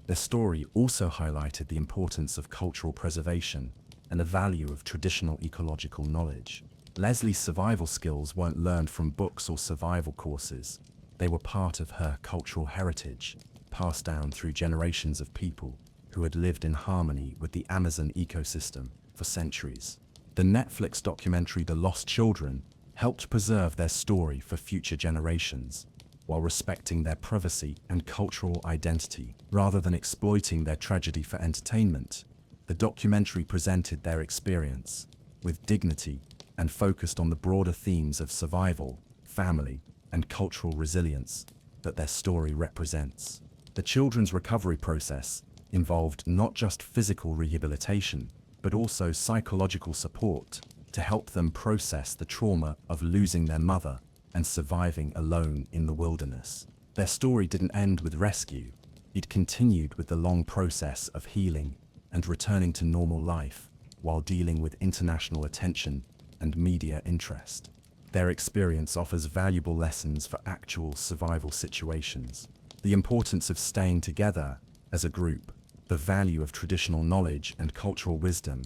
Their story also highlighted the importance of cultural preservation and the value of traditional ecological knowledge. Leslie's survival skills weren't learned from books or survival courses. They were part of her cultural heritage, passed down through generations of people who had lived in harmony with the Amazon ecosystem for centuries. The Netflix documentary The Lost Children helped preserve their story for future generations. while respecting their privacy and cultural identity. Rather than exploiting their tragedy for entertainment, the documentary presented their experience with dignity and focused on the broader themes of survival, family, and cultural resilience that their story represents. The children's recovery process involved not just physical rehabilitation, but also psychological support to help them process the trauma of losing their mother and surviving alone in the wilderness. Their story didn't end with rescue. It continued with the long process of healing and returning to normal life while dealing with international attention and media interest. Their experience offers valuable lessons for actual survival situations. The importance of staying together as a group, the value of traditional knowledge and cultural wisdom,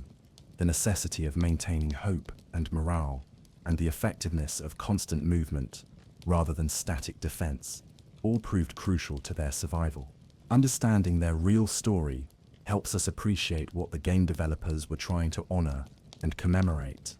the necessity of maintaining hope and morale, and the effectiveness of constant movement rather than static defense, all proved crucial to their survival. Understanding their real story helps us appreciate what the game developers were trying to honor and commemorate.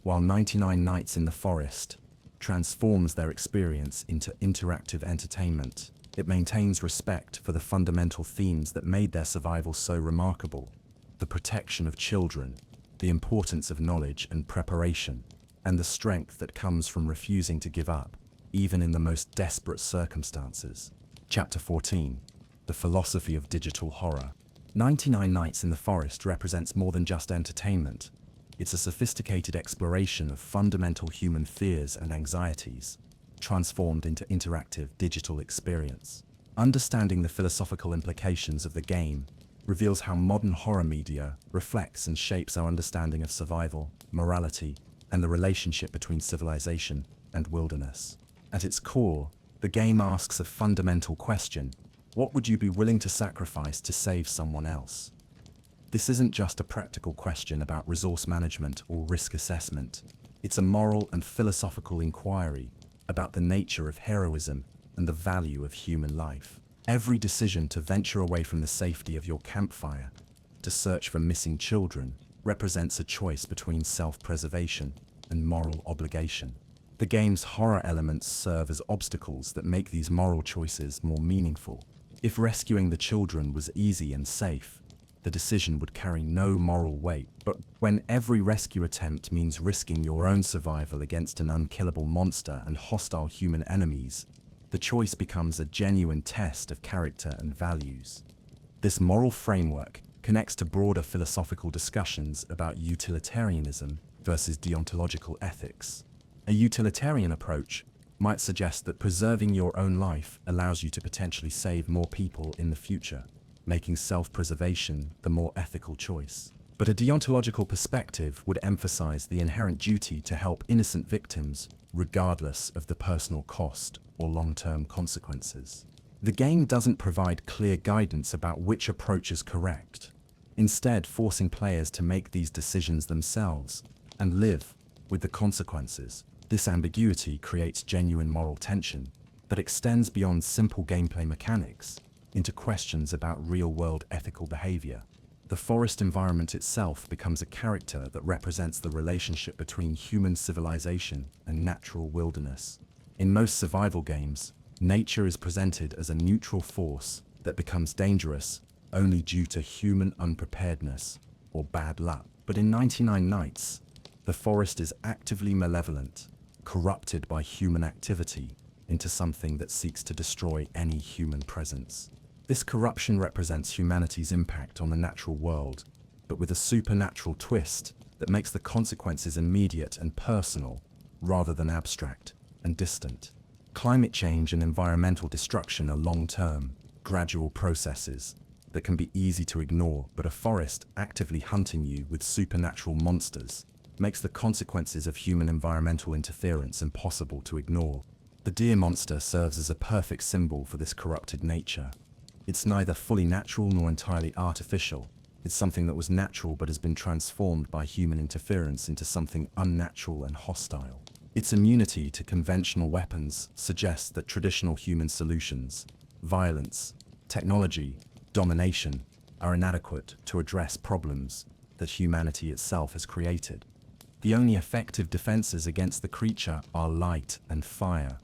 While 99 Nights in the Forest transforms their experience into interactive entertainment, it maintains respect for the fundamental themes that made their survival so remarkable: the protection of children, the importance of knowledge and preparation, and the strength that comes from refusing to give up, even in the most desperate circumstances. Chapter 14. The Philosophy of Digital Horror. 99 Nights in the Forest represents more than just entertainment. It's a sophisticated exploration of fundamental human fears and anxieties, transformed into interactive digital experience. Understanding the philosophical implications of the game reveals how modern horror media reflects and shapes our understanding of survival, morality, and the relationship between civilization and wilderness. At its core, the game asks a fundamental question: what would you be willing to sacrifice to save someone else? This isn't just a practical question about resource management or risk assessment. It's a moral and philosophical inquiry about the nature of heroism and the value of human life. Every decision to venture away from the safety of your campfire to search for missing children represents a choice between self-preservation and moral obligation. The game's horror elements serve as obstacles that make these moral choices more meaningful. If rescuing the children was easy and safe, the decision would carry no moral weight. But when every rescue attempt means risking your own survival against an unkillable monster and hostile human enemies, the choice becomes a genuine test of character and values. This moral framework connects to broader philosophical discussions about utilitarianism versus deontological ethics. A utilitarian approach might suggest that preserving your own life allows you to potentially save more people in the future, making self-preservation the more ethical choice. But a deontological perspective would emphasize the inherent duty to help innocent victims, regardless of the personal cost or long-term consequences. The game doesn't provide clear guidance about which approach is correct, instead forcing players to make these decisions themselves and live with the consequences. This ambiguity creates genuine moral tension that extends beyond simple gameplay mechanics into questions about real-world ethical behavior. The forest environment itself becomes a character that represents the relationship between human civilization and natural wilderness. In most survival games, nature is presented as a neutral force that becomes dangerous only due to human unpreparedness or bad luck. But in 99 Nights, the forest is actively malevolent, corrupted by human activity into something that seeks to destroy any human presence. This corruption represents humanity's impact on the natural world, but with a supernatural twist that makes the consequences immediate and personal, rather than abstract and distant. Climate change and environmental destruction are long-term, gradual processes that can be easy to ignore, but a forest actively hunting you with supernatural monsters makes the consequences of human environmental interference impossible to ignore. The deer monster serves as a perfect symbol for this corrupted nature. It's neither fully natural nor entirely artificial. It's something that was natural but has been transformed by human interference into something unnatural and hostile. Its immunity to conventional weapons suggests that traditional human solutions, violence, technology, domination, are inadequate to address problems that humanity itself has created. The only effective defenses against the creature are light and fire,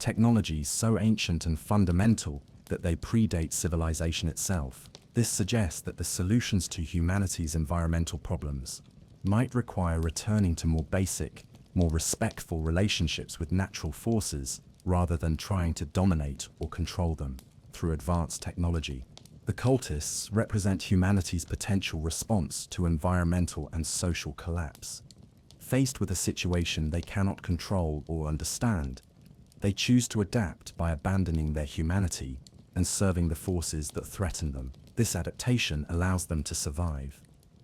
technologies so ancient and fundamental that they predate civilization itself. This suggests that the solutions to humanity's environmental problems might require returning to more basic, more respectful relationships with natural forces rather than trying to dominate or control them through advanced technology. The cultists represent humanity's potential response to environmental and social collapse. Faced with a situation they cannot control or understand, they choose to adapt by abandoning their humanity and serving the forces that threaten them. This adaptation allows them to survive,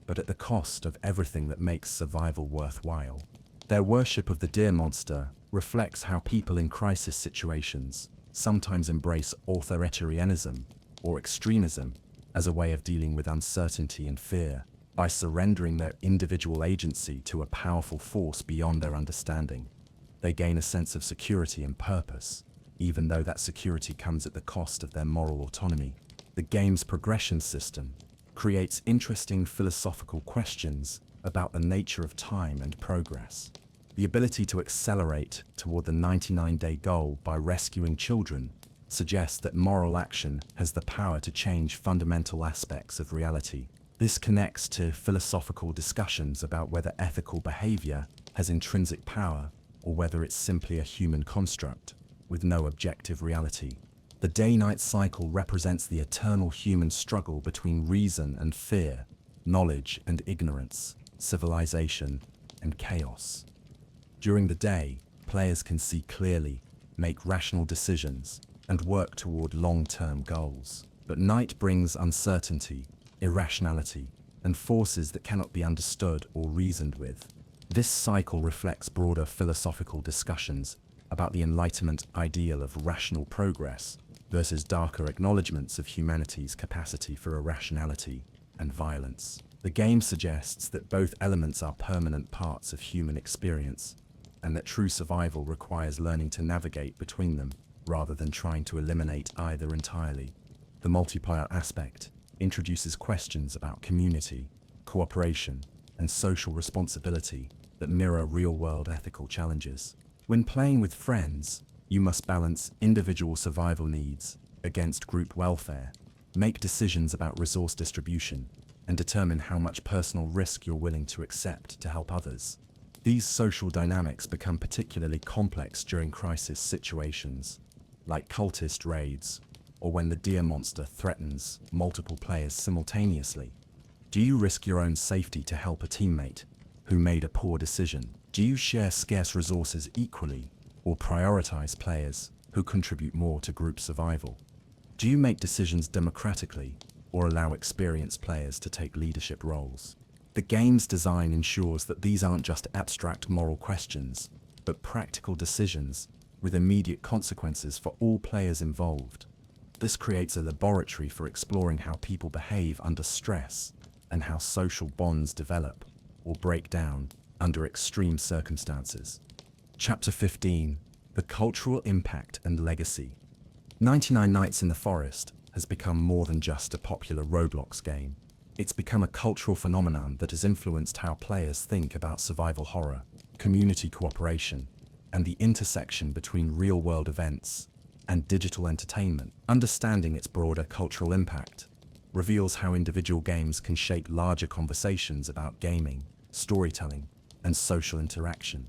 but at the cost of everything that makes survival worthwhile. Their worship of the Deer Monster reflects how people in crisis situations sometimes embrace authoritarianism or extremism as a way of dealing with uncertainty and fear. By surrendering their individual agency to a powerful force beyond their understanding, they gain a sense of security and purpose, even though that security comes at the cost of their moral autonomy. The game's progression system creates interesting philosophical questions about the nature of time and progress. The ability to accelerate toward the 99-day goal by rescuing children suggests that moral action has the power to change fundamental aspects of reality. This connects to philosophical discussions about whether ethical behavior has intrinsic power or whether it's simply a human construct with no objective reality. The day-night cycle represents the eternal human struggle between reason and fear, knowledge and ignorance, civilization and chaos. During the day, players can see clearly, make rational decisions, and work toward long-term goals. But night brings uncertainty, irrationality, and forces that cannot be understood or reasoned with. This cycle reflects broader philosophical discussions about the Enlightenment ideal of rational progress versus darker acknowledgments of humanity's capacity for irrationality and violence. The game suggests that both elements are permanent parts of human experience, and that true survival requires learning to navigate between them rather than trying to eliminate either entirely. The multiplayer aspect introduces questions about community, cooperation, and social responsibility that mirror real-world ethical challenges. When playing with friends, you must balance individual survival needs against group welfare, make decisions about resource distribution, and determine how much personal risk you're willing to accept to help others. These social dynamics become particularly complex during crisis situations, like cultist raids, or when the Deer Monster threatens multiple players simultaneously. Do you risk your own safety to help a teammate who made a poor decision? Do you share scarce resources equally, or prioritize players who contribute more to group survival? Do you make decisions democratically, or allow experienced players to take leadership roles? The game's design ensures that these aren't just abstract moral questions, but practical decisions with immediate consequences for all players involved. This creates a laboratory for exploring how people behave under stress and how social bonds develop or break down under extreme circumstances. Chapter 15: The Cultural Impact and Legacy. 99 Nights in the Forest has become more than just a popular Roblox game. It's become a cultural phenomenon that has influenced how players think about survival horror, community cooperation, and the intersection between real-world events and digital entertainment. Understanding its broader cultural impact reveals how individual games can shape larger conversations about gaming, storytelling, and social interaction.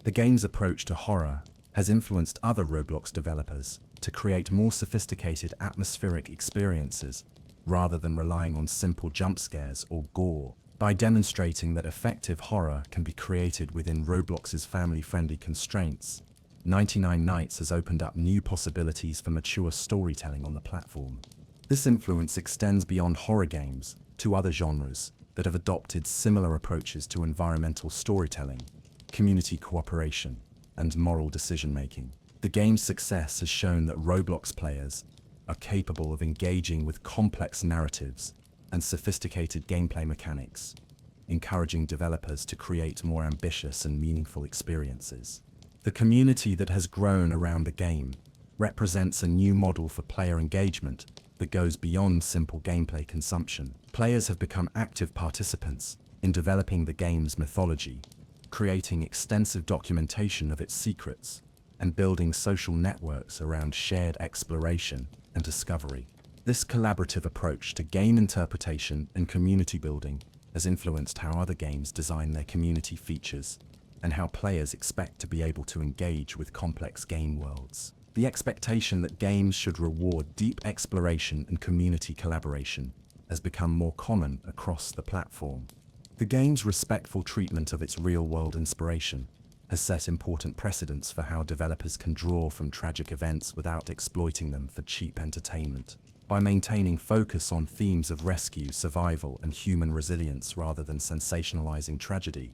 The game's approach to horror has influenced other Roblox developers to create more sophisticated atmospheric experiences rather than relying on simple jump scares or gore. By demonstrating that effective horror can be created within Roblox's family-friendly constraints, 99 Nights has opened up new possibilities for mature storytelling on the platform. This influence extends beyond horror games to other genres that have adopted similar approaches to environmental storytelling, community cooperation, and moral decision-making. The game's success has shown that Roblox players are capable of engaging with complex narratives and sophisticated gameplay mechanics, encouraging developers to create more ambitious and meaningful experiences. The community that has grown around the game represents a new model for player engagement that goes beyond simple gameplay consumption. Players have become active participants in developing the game's mythology, creating extensive documentation of its secrets, and building social networks around shared exploration and discovery. This collaborative approach to game interpretation and community building has influenced how other games design their community features and how players expect to be able to engage with complex game worlds. The expectation that games should reward deep exploration and community collaboration has become more common across the platform. The game's respectful treatment of its real-world inspiration has set important precedents for how developers can draw from tragic events without exploiting them for cheap entertainment. By maintaining focus on themes of rescue, survival, and human resilience rather than sensationalizing tragedy,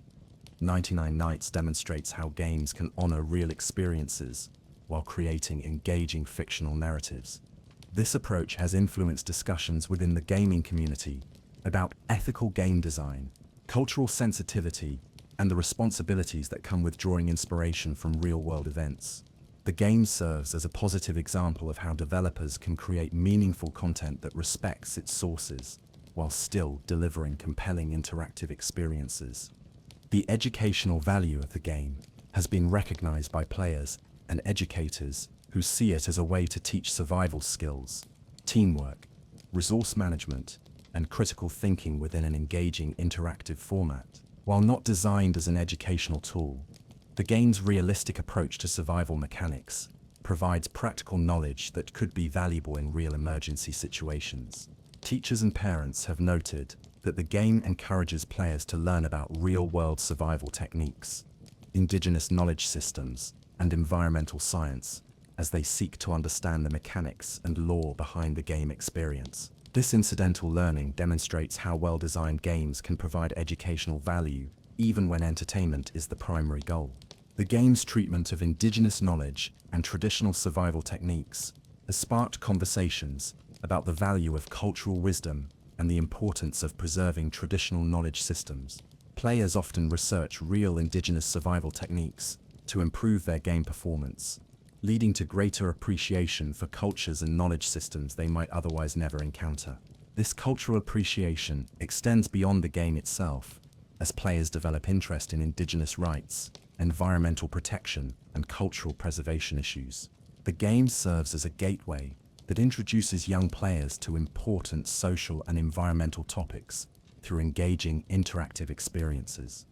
99 Nights demonstrates how games can honor real experiences while creating engaging fictional narratives. This approach has influenced discussions within the gaming community about ethical game design, cultural sensitivity, and the responsibilities that come with drawing inspiration from real-world events. The game serves as a positive example of how developers can create meaningful content that respects its sources, while still delivering compelling interactive experiences. The educational value of the game has been recognized by players and educators who see it as a way to teach survival skills, teamwork, resource management, and critical thinking within an engaging interactive format. While not designed as an educational tool, the game's realistic approach to survival mechanics provides practical knowledge that could be valuable in real emergency situations. Teachers and parents have noted that the game encourages players to learn about real-world survival techniques, indigenous knowledge systems, and environmental science as they seek to understand the mechanics and lore behind the game experience. This incidental learning demonstrates how well-designed games can provide educational value even when entertainment is the primary goal. The game's treatment of indigenous knowledge and traditional survival techniques has sparked conversations about the value of cultural wisdom and the importance of preserving traditional knowledge systems. Players often research real indigenous survival techniques to improve their game performance, leading to greater appreciation for cultures and knowledge systems they might otherwise never encounter. This cultural appreciation extends beyond the game itself, as players develop interest in indigenous rights, environmental protection, and cultural preservation issues. The game serves as a gateway that introduces young players to important social and environmental topics through engaging interactive experiences.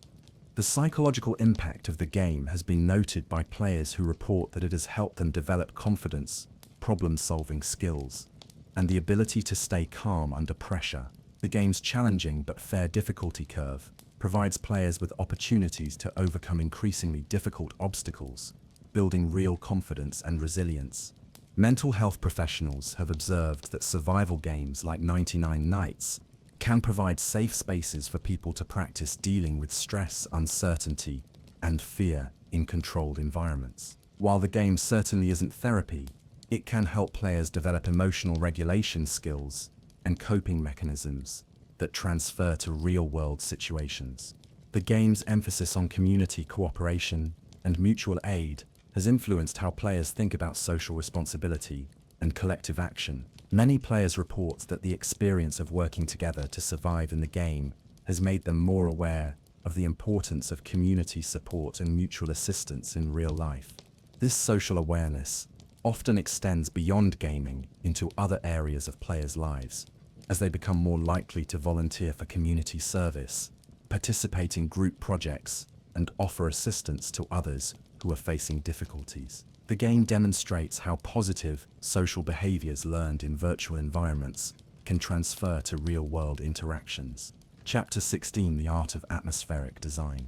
The psychological impact of the game has been noted by players who report that it has helped them develop confidence, problem-solving skills, and the ability to stay calm under pressure. The game's challenging but fair difficulty curve provides players with opportunities to overcome increasingly difficult obstacles, building real confidence and resilience. Mental health professionals have observed that survival games like 99 Nights can provide safe spaces for people to practice dealing with stress, uncertainty, and fear in controlled environments. While the game certainly isn't therapy, it can help players develop emotional regulation skills and coping mechanisms that transfer to real-world situations. The game's emphasis on community cooperation and mutual aid has influenced how players think about social responsibility and collective action. Many players report that the experience of working together to survive in the game has made them more aware of the importance of community support and mutual assistance in real life. This social awareness often extends beyond gaming into other areas of players' lives, as they become more likely to volunteer for community service, participate in group projects, and offer assistance to others who are facing difficulties. The game demonstrates how positive social behaviors learned in virtual environments can transfer to real-world interactions. Chapter 16: The Art of Atmospheric Design.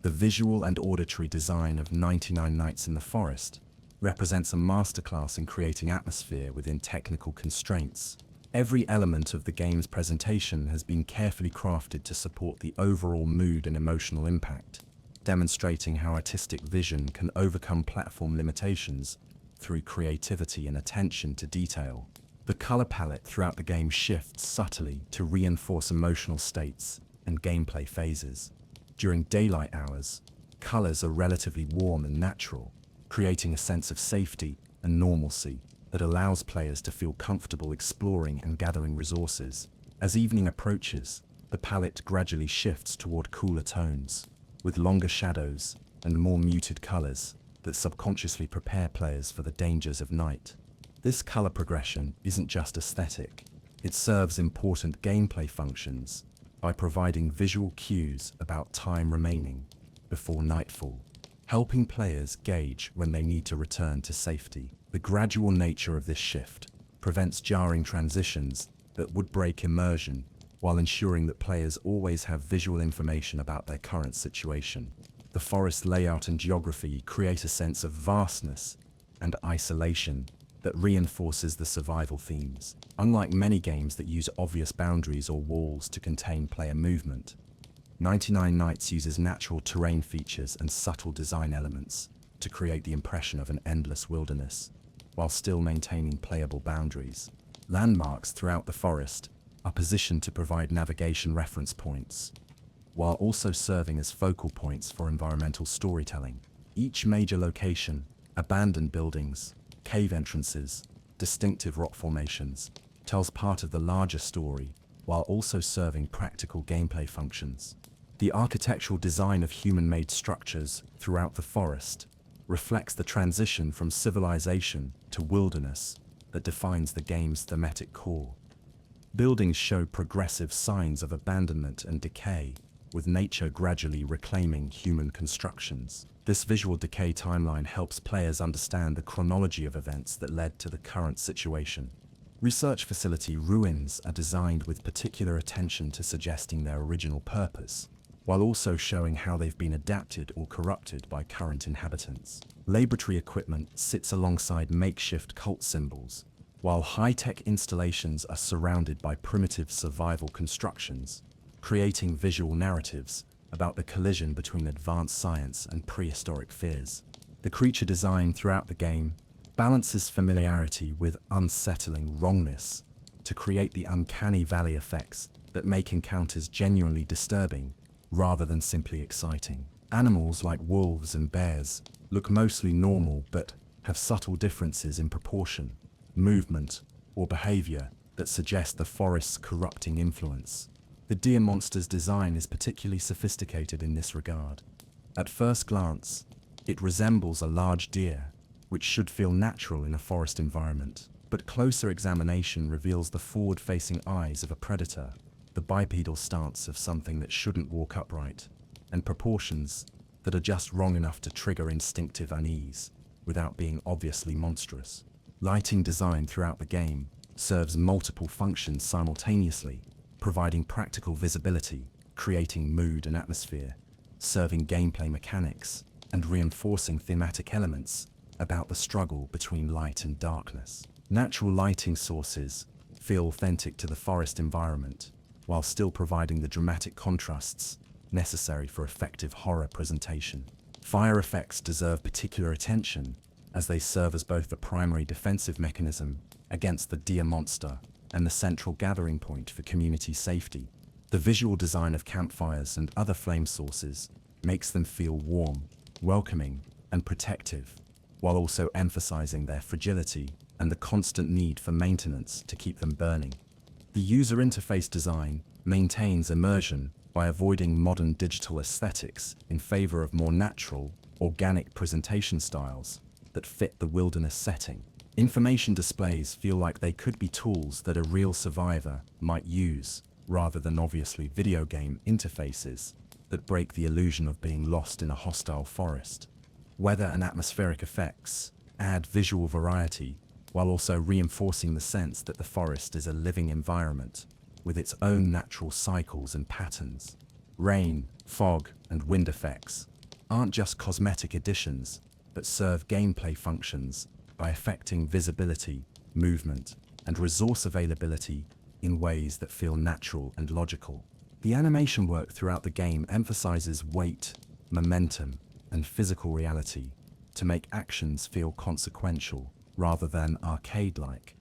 The visual and auditory design of 99 Nights in the Forest represents a masterclass in creating atmosphere within technical constraints. Every element of the game's presentation has been carefully crafted to support the overall mood and emotional impact, demonstrating how artistic vision can overcome platform limitations through creativity and attention to detail. The color palette throughout the game shifts subtly to reinforce emotional states and gameplay phases. During daylight hours, colors are relatively warm and natural, creating a sense of safety and normalcy that allows players to feel comfortable exploring and gathering resources. As evening approaches, the palette gradually shifts toward cooler tones. With longer shadows and more muted colors, that subconsciously prepare players for the dangers of night. This color progression isn't just aesthetic, it serves important gameplay functions by providing visual cues about time remaining before nightfall, helping players gauge when they need to return to safety. The gradual nature of this shift prevents jarring transitions that would break immersion, while ensuring that players always have visual information about their current situation. The forest layout and geography create a sense of vastness and isolation that reinforces the survival themes. Unlike many games that use obvious boundaries or walls to contain player movement, 99 Nights uses natural terrain features and subtle design elements to create the impression of an endless wilderness, while still maintaining playable boundaries. Landmarks throughout the forest are positioned to provide navigation reference points, while also serving as focal points for environmental storytelling. Each major location, abandoned buildings, cave entrances, distinctive rock formations, tells part of the larger story, while also serving practical gameplay functions. The architectural design of human-made structures throughout the forest reflects the transition from civilization to wilderness that defines the game's thematic core. Buildings show progressive signs of abandonment and decay, with nature gradually reclaiming human constructions. This visual decay timeline helps players understand the chronology of events that led to the current situation. Research facility ruins are designed with particular attention to suggesting their original purpose, while also showing how they've been adapted or corrupted by current inhabitants. Laboratory equipment sits alongside makeshift cult symbols, while high-tech installations are surrounded by primitive survival constructions, creating visual narratives about the collision between advanced science and prehistoric fears. The creature design throughout the game balances familiarity with unsettling wrongness to create the uncanny valley effects that make encounters genuinely disturbing rather than simply exciting. Animals like wolves and bears look mostly normal but have subtle differences in proportion, movement, or behavior that suggest the forest's corrupting influence. The Deer Monster's design is particularly sophisticated in this regard. At first glance, it resembles a large deer, which should feel natural in a forest environment, but closer examination reveals the forward-facing eyes of a predator, the bipedal stance of something that shouldn't walk upright, and proportions that are just wrong enough to trigger instinctive unease, without being obviously monstrous. Lighting design throughout the game serves multiple functions simultaneously, providing practical visibility, creating mood and atmosphere, serving gameplay mechanics, and reinforcing thematic elements about the struggle between light and darkness. Natural lighting sources feel authentic to the forest environment, while still providing the dramatic contrasts necessary for effective horror presentation. Fire effects deserve particular attention, as they serve as both the primary defensive mechanism against the Deer Monster and the central gathering point for community safety. The visual design of campfires and other flame sources makes them feel warm, welcoming, and protective, while also emphasizing their fragility and the constant need for maintenance to keep them burning. The user interface design maintains immersion by avoiding modern digital aesthetics in favor of more natural, organic presentation styles that fit the wilderness setting. Information displays feel like they could be tools that a real survivor might use, rather than obviously video game interfaces that break the illusion of being lost in a hostile forest. Weather and atmospheric effects add visual variety, while also reinforcing the sense that the forest is a living environment with its own natural cycles and patterns. Rain, fog, and wind effects aren't just cosmetic additions, but serve gameplay functions by affecting visibility, movement, and resource availability in ways that feel natural and logical. The animation work throughout the game emphasizes weight, momentum, and physical reality to make actions feel consequential rather than arcade-like.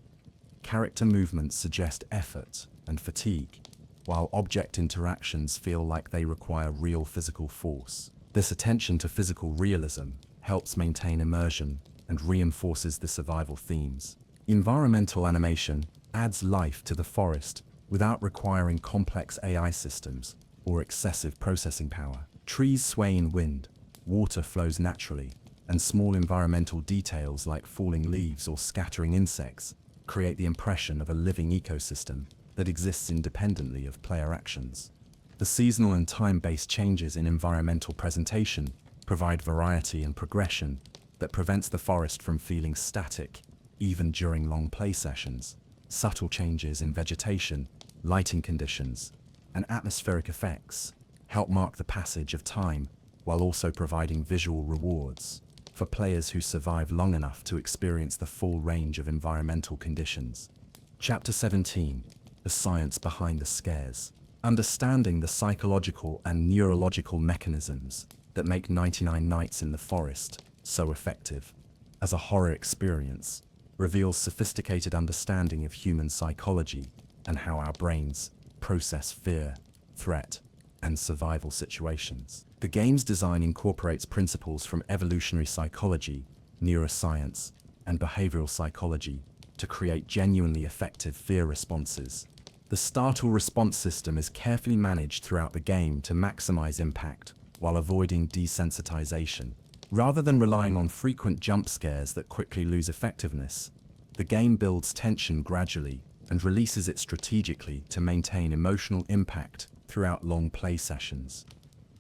Character movements suggest effort and fatigue, while object interactions feel like they require real physical force. This attention to physical realism helps maintain immersion and reinforces the survival themes. Environmental animation adds life to the forest without requiring complex AI systems or excessive processing power. Trees sway in wind, water flows naturally, and small environmental details like falling leaves or scattering insects create the impression of a living ecosystem that exists independently of player actions. The seasonal and time-based changes in environmental presentation provide variety and progression that prevents the forest from feeling static, even during long play sessions. Subtle changes in vegetation, lighting conditions, and atmospheric effects help mark the passage of time while also providing visual rewards for players who survive long enough to experience the full range of environmental conditions. Chapter 17: The Science Behind the Scares. Understanding the psychological and neurological mechanisms that make 99 Nights in the Forest so effective as a horror experience reveals sophisticated understanding of human psychology and how our brains process fear, threat, and survival situations. The game's design incorporates principles from evolutionary psychology, neuroscience, and behavioral psychology to create genuinely effective fear responses. The startle response system is carefully managed throughout the game to maximize impact while avoiding desensitization. Rather than relying on frequent jump scares that quickly lose effectiveness, the game builds tension gradually and releases it strategically to maintain emotional impact throughout long play sessions.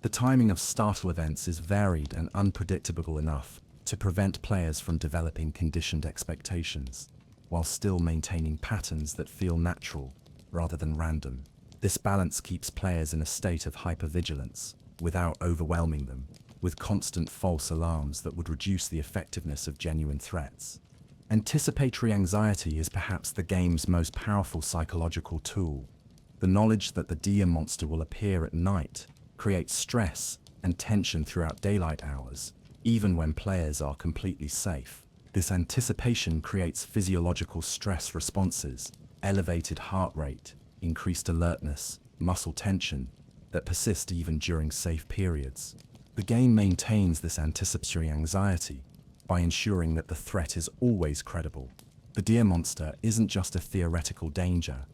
The timing of startle events is varied and unpredictable enough to prevent players from developing conditioned expectations, while still maintaining patterns that feel natural rather than random. This balance keeps players in a state of hypervigilance without overwhelming them with constant false alarms that would reduce the effectiveness of genuine threats. Anticipatory anxiety is perhaps the game's most powerful psychological tool. The knowledge that the Deer Monster will appear at night creates stress and tension throughout daylight hours, even when players are completely safe. This anticipation creates physiological stress responses, elevated heart rate, increased alertness, muscle tension, that persist even during safe periods. The game maintains this anticipatory anxiety by ensuring that the threat is always credible. The Deer Monster isn't just a theoretical danger,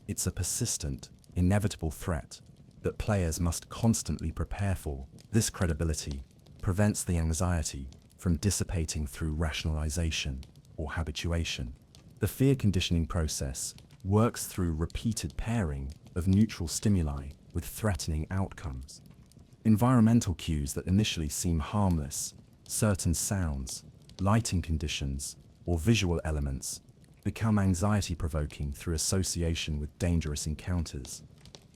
it's a persistent, inevitable threat that players must constantly prepare for. This credibility prevents the anxiety from dissipating through rationalization or habituation. The fear conditioning process works through repeated pairing of neutral stimuli with threatening outcomes. Environmental cues that initially seem harmless, certain sounds, lighting conditions, or visual elements become anxiety-provoking through association with dangerous encounters.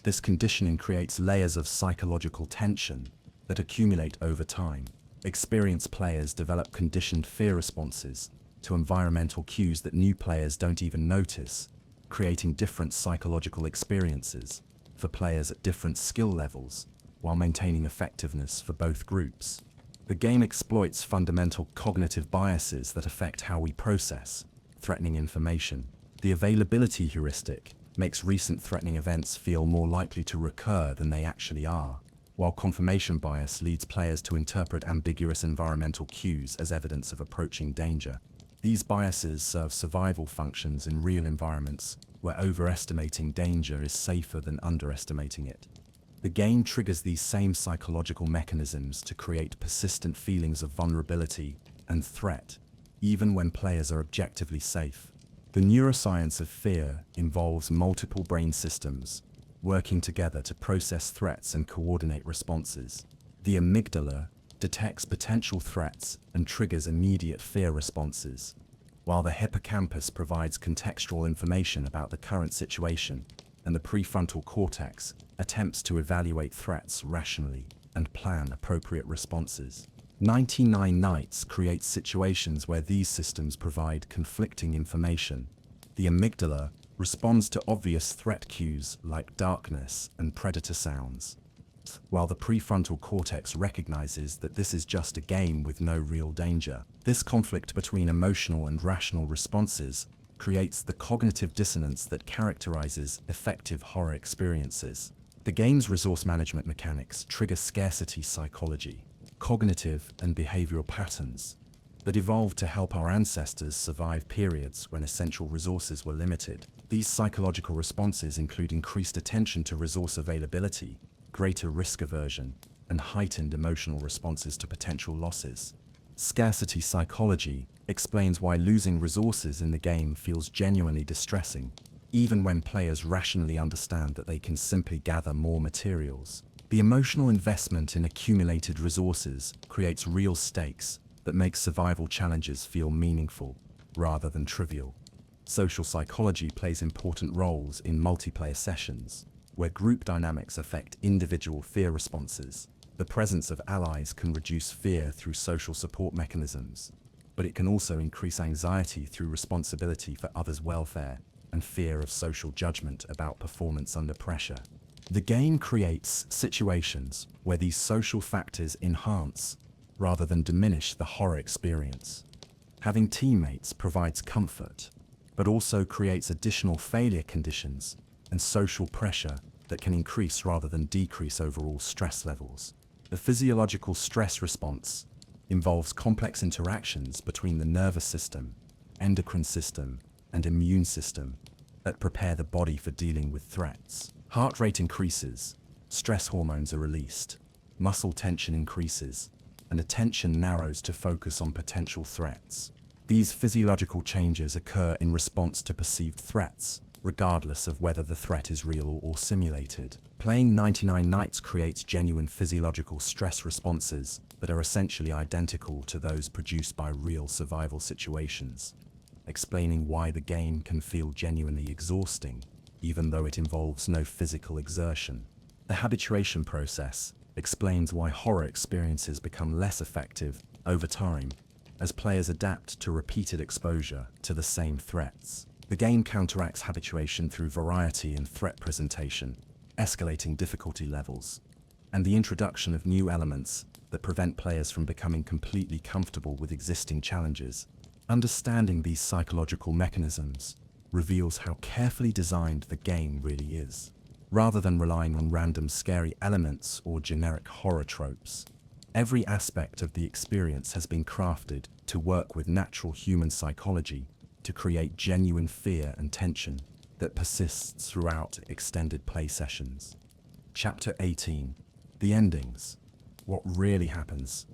This conditioning creates layers of psychological tension that accumulate over time. Experienced players develop conditioned fear responses to environmental cues that new players don't even notice, creating different psychological experiences for players at different skill levels, while maintaining effectiveness for both groups. The game exploits fundamental cognitive biases that affect how we process threatening information. The availability heuristic makes recent threatening events feel more likely to recur than they actually are, while confirmation bias leads players to interpret ambiguous environmental cues as evidence of approaching danger. These biases serve survival functions in real environments where overestimating danger is safer than underestimating it. The game triggers these same psychological mechanisms to create persistent feelings of vulnerability and threat, even when players are objectively safe. The neuroscience of fear involves multiple brain systems working together to process threats and coordinate responses. The amygdala detects potential threats and triggers immediate fear responses, while the hippocampus provides contextual information about the current situation, and the prefrontal cortex attempts to evaluate threats rationally and plan appropriate responses. 99 Nights creates situations where these systems provide conflicting information. The amygdala responds to obvious threat cues like darkness and predator sounds, while the prefrontal cortex recognizes that this is just a game with no real danger. This conflict between emotional and rational responses creates the cognitive dissonance that characterizes effective horror experiences. The game's resource management mechanics trigger scarcity psychology, cognitive and behavioral patterns that evolved to help our ancestors survive periods when essential resources were limited. These psychological responses include increased attention to resource availability, greater risk aversion, and heightened emotional responses to potential losses. Scarcity psychology explains why losing resources in the game feels genuinely distressing, even when players rationally understand that they can simply gather more materials. The emotional investment in accumulated resources creates real stakes that make survival challenges feel meaningful, rather than trivial. Social psychology plays important roles in multiplayer sessions, where group dynamics affect individual fear responses. The presence of allies can reduce fear through social support mechanisms, but it can also increase anxiety through responsibility for others' welfare and fear of social judgment about performance under pressure. The game creates situations where these social factors enhance rather than diminish the horror experience. Having teammates provides comfort, but also creates additional failure conditions and social pressure that can increase rather than decrease overall stress levels. The physiological stress response involves complex interactions between the nervous system, endocrine system, and immune system that prepare the body for dealing with threats. Heart rate increases, stress hormones are released, muscle tension increases, and attention narrows to focus on potential threats. These physiological changes occur in response to perceived threats, regardless of whether the threat is real or simulated. Playing 99 Nights creates genuine physiological stress responses that are essentially identical to those produced by real survival situations, explaining why the game can feel genuinely exhausting, even though it involves no physical exertion. The habituation process explains why horror experiences become less effective over time as players adapt to repeated exposure to the same threats. The game counteracts habituation through variety in threat presentation, escalating difficulty levels, and the introduction of new elements that prevent players from becoming completely comfortable with existing challenges. Understanding these psychological mechanisms reveals how carefully designed the game really is. Rather than relying on random scary elements or generic horror tropes, every aspect of the experience has been crafted to work with natural human psychology to create genuine fear and tension that persists throughout extended play sessions. Chapter 18. The Endings. What really happens?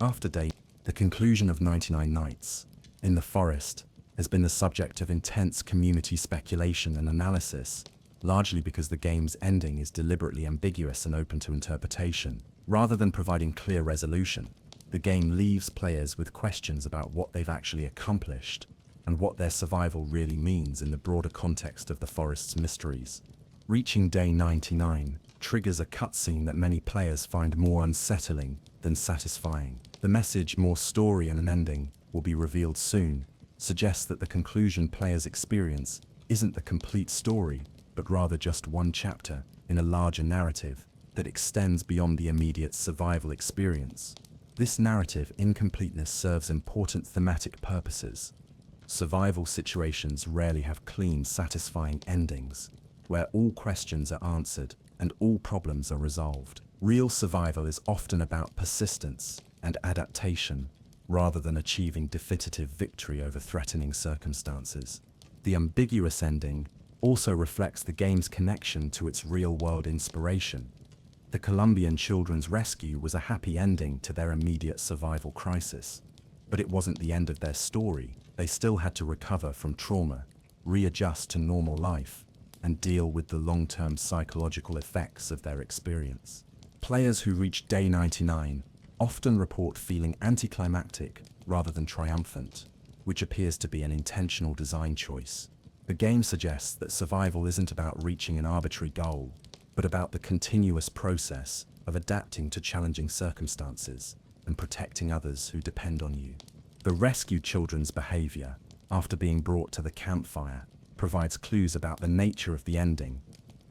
After day, the conclusion of 99 Nights in the Forest has been the subject of intense community speculation and analysis, largely because the game's ending is deliberately ambiguous and open to interpretation. Rather than providing clear resolution, the game leaves players with questions about what they've actually accomplished and what their survival really means in the broader context of the forest's mysteries. Reaching day 99 triggers a cutscene that many players find more unsettling than satisfying. The message, "more story and an ending will be revealed soon," suggests that the conclusion players experience isn't the complete story, but rather just one chapter in a larger narrative that extends beyond the immediate survival experience. This narrative incompleteness serves important thematic purposes. Survival situations rarely have clean, satisfying endings, where all questions are answered and all problems are resolved. Real survival is often about persistence and adaptation, rather than achieving definitive victory over threatening circumstances. The ambiguous ending also reflects the game's connection to its real-world inspiration. The Colombian children's rescue was a happy ending to their immediate survival crisis, but it wasn't the end of their story. They still had to recover from trauma, readjust to normal life, and deal with the long-term psychological effects of their experience. Players who reach day 99 often report feeling anticlimactic rather than triumphant, which appears to be an intentional design choice. The game suggests that survival isn't about reaching an arbitrary goal, but about the continuous process of adapting to challenging circumstances and protecting others who depend on you. The rescued children's behavior, after being brought to the campfire, provides clues about the nature of the ending.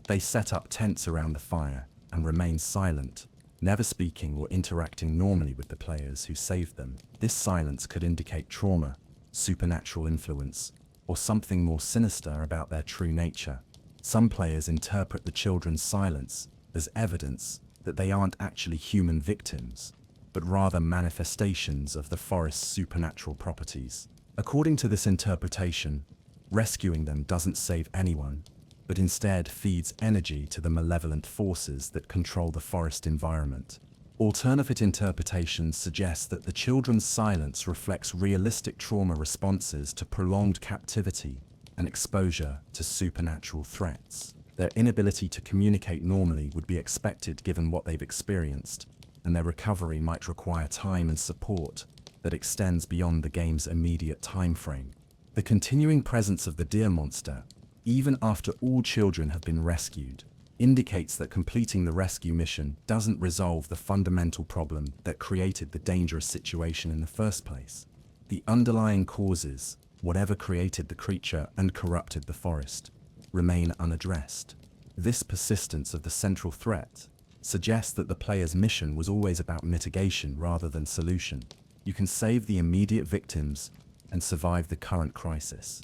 They set up tents around the fire and remain silent, never speaking or interacting normally with the players who saved them. This silence could indicate trauma, supernatural influence, or something more sinister about their true nature. Some players interpret the children's silence as evidence that they aren't actually human victims, but rather manifestations of the forest's supernatural properties. According to this interpretation, rescuing them doesn't save anyone, but instead feeds energy to the malevolent forces that control the forest environment. Alternate interpretations suggest that the children's silence reflects realistic trauma responses to prolonged captivity and exposure to supernatural threats. Their inability to communicate normally would be expected given what they've experienced, and their recovery might require time and support that extends beyond the game's immediate time frame. The continuing presence of the deer monster, even after all children have been rescued, indicates that completing the rescue mission doesn't resolve the fundamental problem that created the dangerous situation in the first place. The underlying causes, whatever created the creature and corrupted the forest, remain unaddressed. This persistence of the central threat suggests that the player's mission was always about mitigation rather than solution. You can save the immediate victims and survive the current crisis,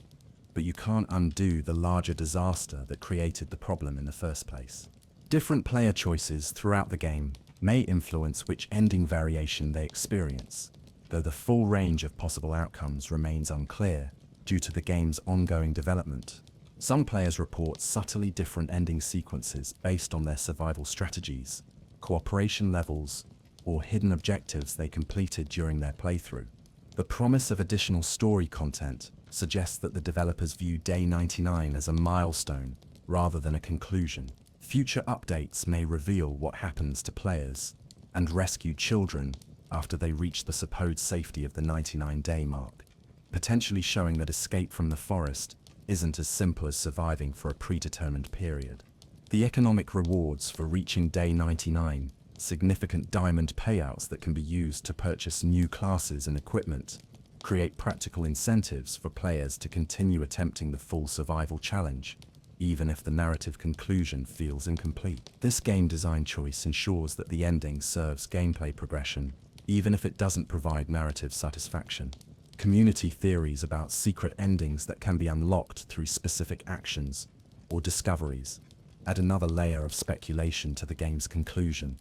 but you can't undo the larger disaster that created the problem in the first place. Different player choices throughout the game may influence which ending variation they experience, though the full range of possible outcomes remains unclear due to the game's ongoing development. Some players report subtly different ending sequences based on their survival strategies, cooperation levels, or hidden objectives they completed during their playthrough. The promise of additional story content suggests that the developers view Day 99 as a milestone rather than a conclusion. Future updates may reveal what happens to players and rescued children after they reach the supposed safety of the 99-day mark, potentially showing that escape from the forest isn't as simple as surviving for a predetermined period. The economic rewards for reaching Day 99, significant diamond payouts that can be used to purchase new classes and equipment, create practical incentives for players to continue attempting the full survival challenge, even if the narrative conclusion feels incomplete. This game design choice ensures that the ending serves gameplay progression, even if it doesn't provide narrative satisfaction. Community theories about secret endings that can be unlocked through specific actions or discoveries add another layer of speculation to the game's conclusion.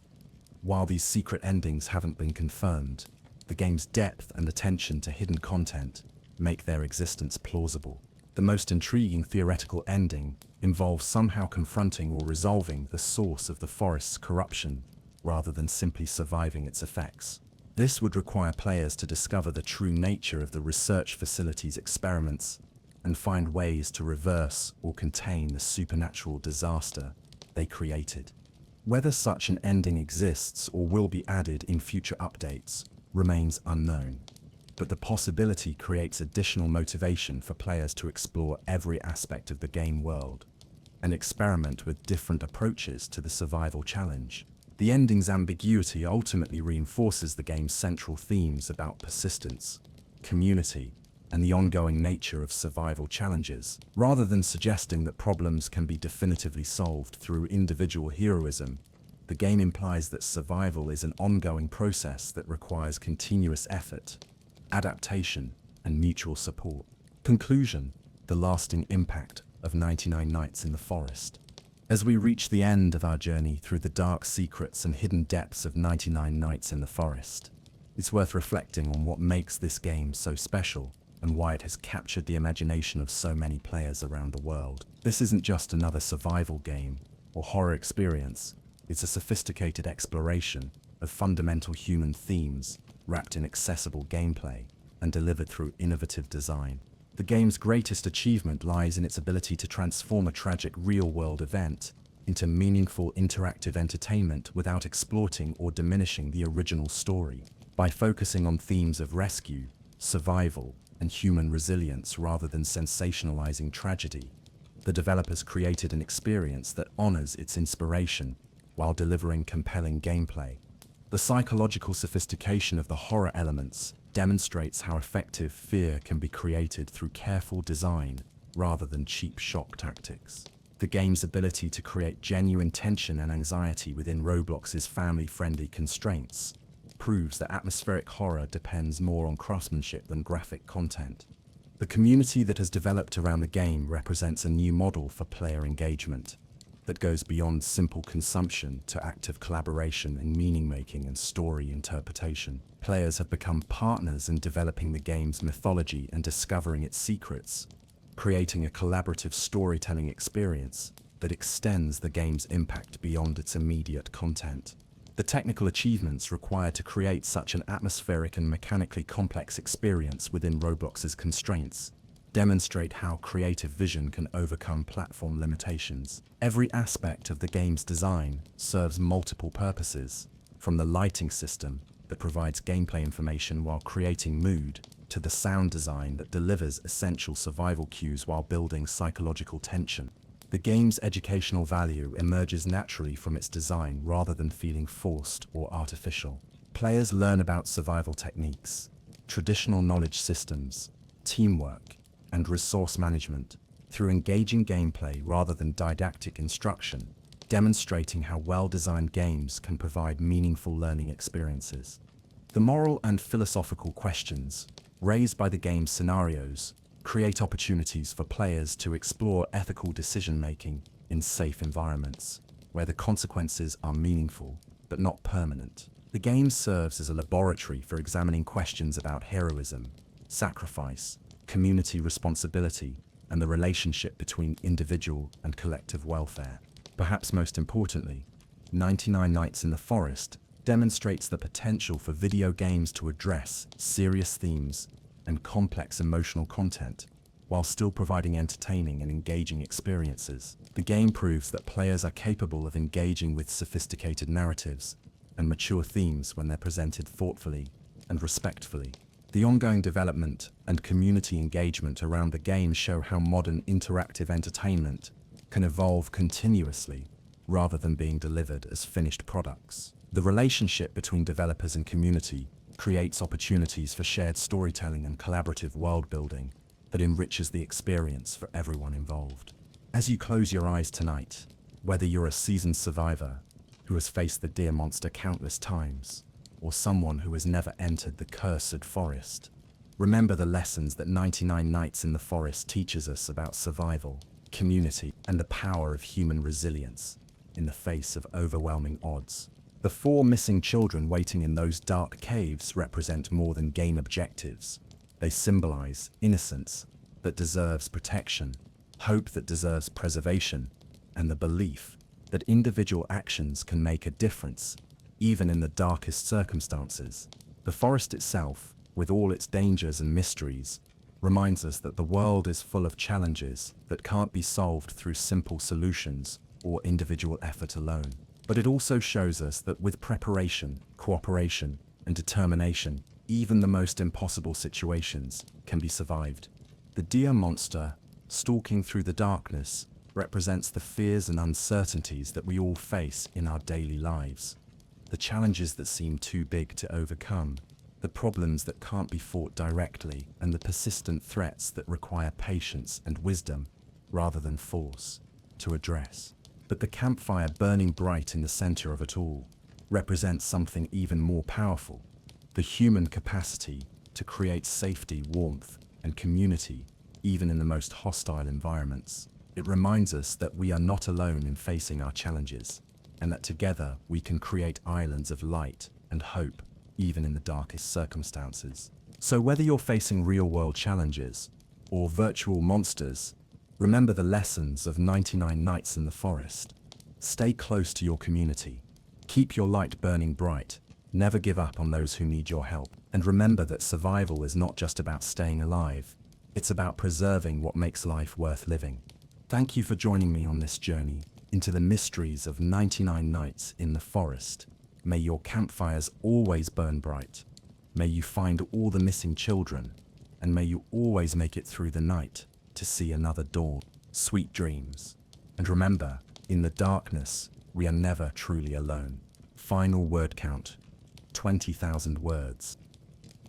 While these secret endings haven't been confirmed, the game's depth and attention to hidden content make their existence plausible. The most intriguing theoretical ending involves somehow confronting or resolving the source of the forest's corruption rather than simply surviving its effects. This would require players to discover the true nature of the research facility's experiments and find ways to reverse or contain the supernatural disaster they created. Whether such an ending exists or will be added in future updates remains unknown, but the possibility creates additional motivation for players to explore every aspect of the game world and experiment with different approaches to the survival challenge. The ending's ambiguity ultimately reinforces the game's central themes about persistence, community, and the ongoing nature of survival challenges. Rather than suggesting that problems can be definitively solved through individual heroism, the game implies that survival is an ongoing process that requires continuous effort, adaptation, and mutual support. Conclusion: the lasting impact of 99 Nights in the Forest. As we reach the end of our journey through the dark secrets and hidden depths of 99 Nights in the Forest, it's worth reflecting on what makes this game so special and why it has captured the imagination of so many players around the world. This isn't just another survival game or horror experience, it's a sophisticated exploration of fundamental human themes wrapped in accessible gameplay and delivered through innovative design. The game's greatest achievement lies in its ability to transform a tragic real-world event into meaningful interactive entertainment without exploiting or diminishing the original story. By focusing on themes of rescue, survival, and human resilience rather than sensationalizing tragedy, the developers created an experience that honors its inspiration while delivering compelling gameplay. The psychological sophistication of the horror elements demonstrates how effective fear can be created through careful design rather than cheap shock tactics. The game's ability to create genuine tension and anxiety within Roblox's family-friendly constraints proves that atmospheric horror depends more on craftsmanship than graphic content. The community that has developed around the game represents a new model for player engagement that goes beyond simple consumption to active collaboration in meaning-making and story interpretation. Players have become partners in developing the game's mythology and discovering its secrets, creating a collaborative storytelling experience that extends the game's impact beyond its immediate content. The technical achievements required to create such an atmospheric and mechanically complex experience within Roblox's constraints demonstrate how creative vision can overcome platform limitations. Every aspect of the game's design serves multiple purposes, from the lighting system that provides gameplay information while creating mood, to the sound design that delivers essential survival cues while building psychological tension. The game's educational value emerges naturally from its design rather than feeling forced or artificial. Players learn about survival techniques, traditional knowledge systems, teamwork, and resource management through engaging gameplay rather than didactic instruction, demonstrating how well-designed games can provide meaningful learning experiences. The moral and philosophical questions raised by the game's scenarios create opportunities for players to explore ethical decision-making in safe environments, where the consequences are meaningful but not permanent. The game serves as a laboratory for examining questions about heroism, sacrifice, community responsibility, and the relationship between individual and collective welfare. Perhaps most importantly, 99 Nights in the Forest demonstrates the potential for video games to address serious themes and complex emotional content, while still providing entertaining and engaging experiences. The game proves that players are capable of engaging with sophisticated narratives and mature themes when they're presented thoughtfully and respectfully. The ongoing development and community engagement around the game show how modern interactive entertainment can evolve continuously rather than being delivered as finished products. The relationship between developers and community creates opportunities for shared storytelling and collaborative world-building that enriches the experience for everyone involved. As you close your eyes tonight, whether you're a seasoned survivor who has faced the Deer Monster countless times, or someone who has never entered the cursed forest, remember the lessons that 99 Nights in the Forest teaches us about survival, community, and the power of human resilience in the face of overwhelming odds. The 4 missing children waiting in those dark caves represent more than game objectives. They symbolize innocence that deserves protection, hope that deserves preservation, and the belief that individual actions can make a difference, even in the darkest circumstances. The forest itself, with all its dangers and mysteries, reminds us that the world is full of challenges that can't be solved through simple solutions or individual effort alone. But it also shows us that with preparation, cooperation, and determination, even the most impossible situations can be survived. The Deer Monster, stalking through the darkness, represents the fears and uncertainties that we all face in our daily lives. The challenges that seem too big to overcome, the problems that can't be fought directly, and the persistent threats that require patience and wisdom rather than force to address. But the campfire burning bright in the center of it all represents something even more powerful: the human capacity to create safety, warmth, and community even in the most hostile environments. It reminds us that we are not alone in facing our challenges, and that together we can create islands of light and hope even in the darkest circumstances. So whether you're facing real-world challenges or virtual monsters, remember the lessons of 99 Nights in the Forest. Stay close to your community. Keep your light burning bright. Never give up on those who need your help. And remember that survival is not just about staying alive. It's about preserving what makes life worth living. Thank you for joining me on this journey into the mysteries of 99 Nights in the Forest. May your campfires always burn bright. May you find all the missing children, and may you always make it through the night to see another dawn. Sweet dreams. And remember, in the darkness, we are never truly alone. Final word count: 20,000 words.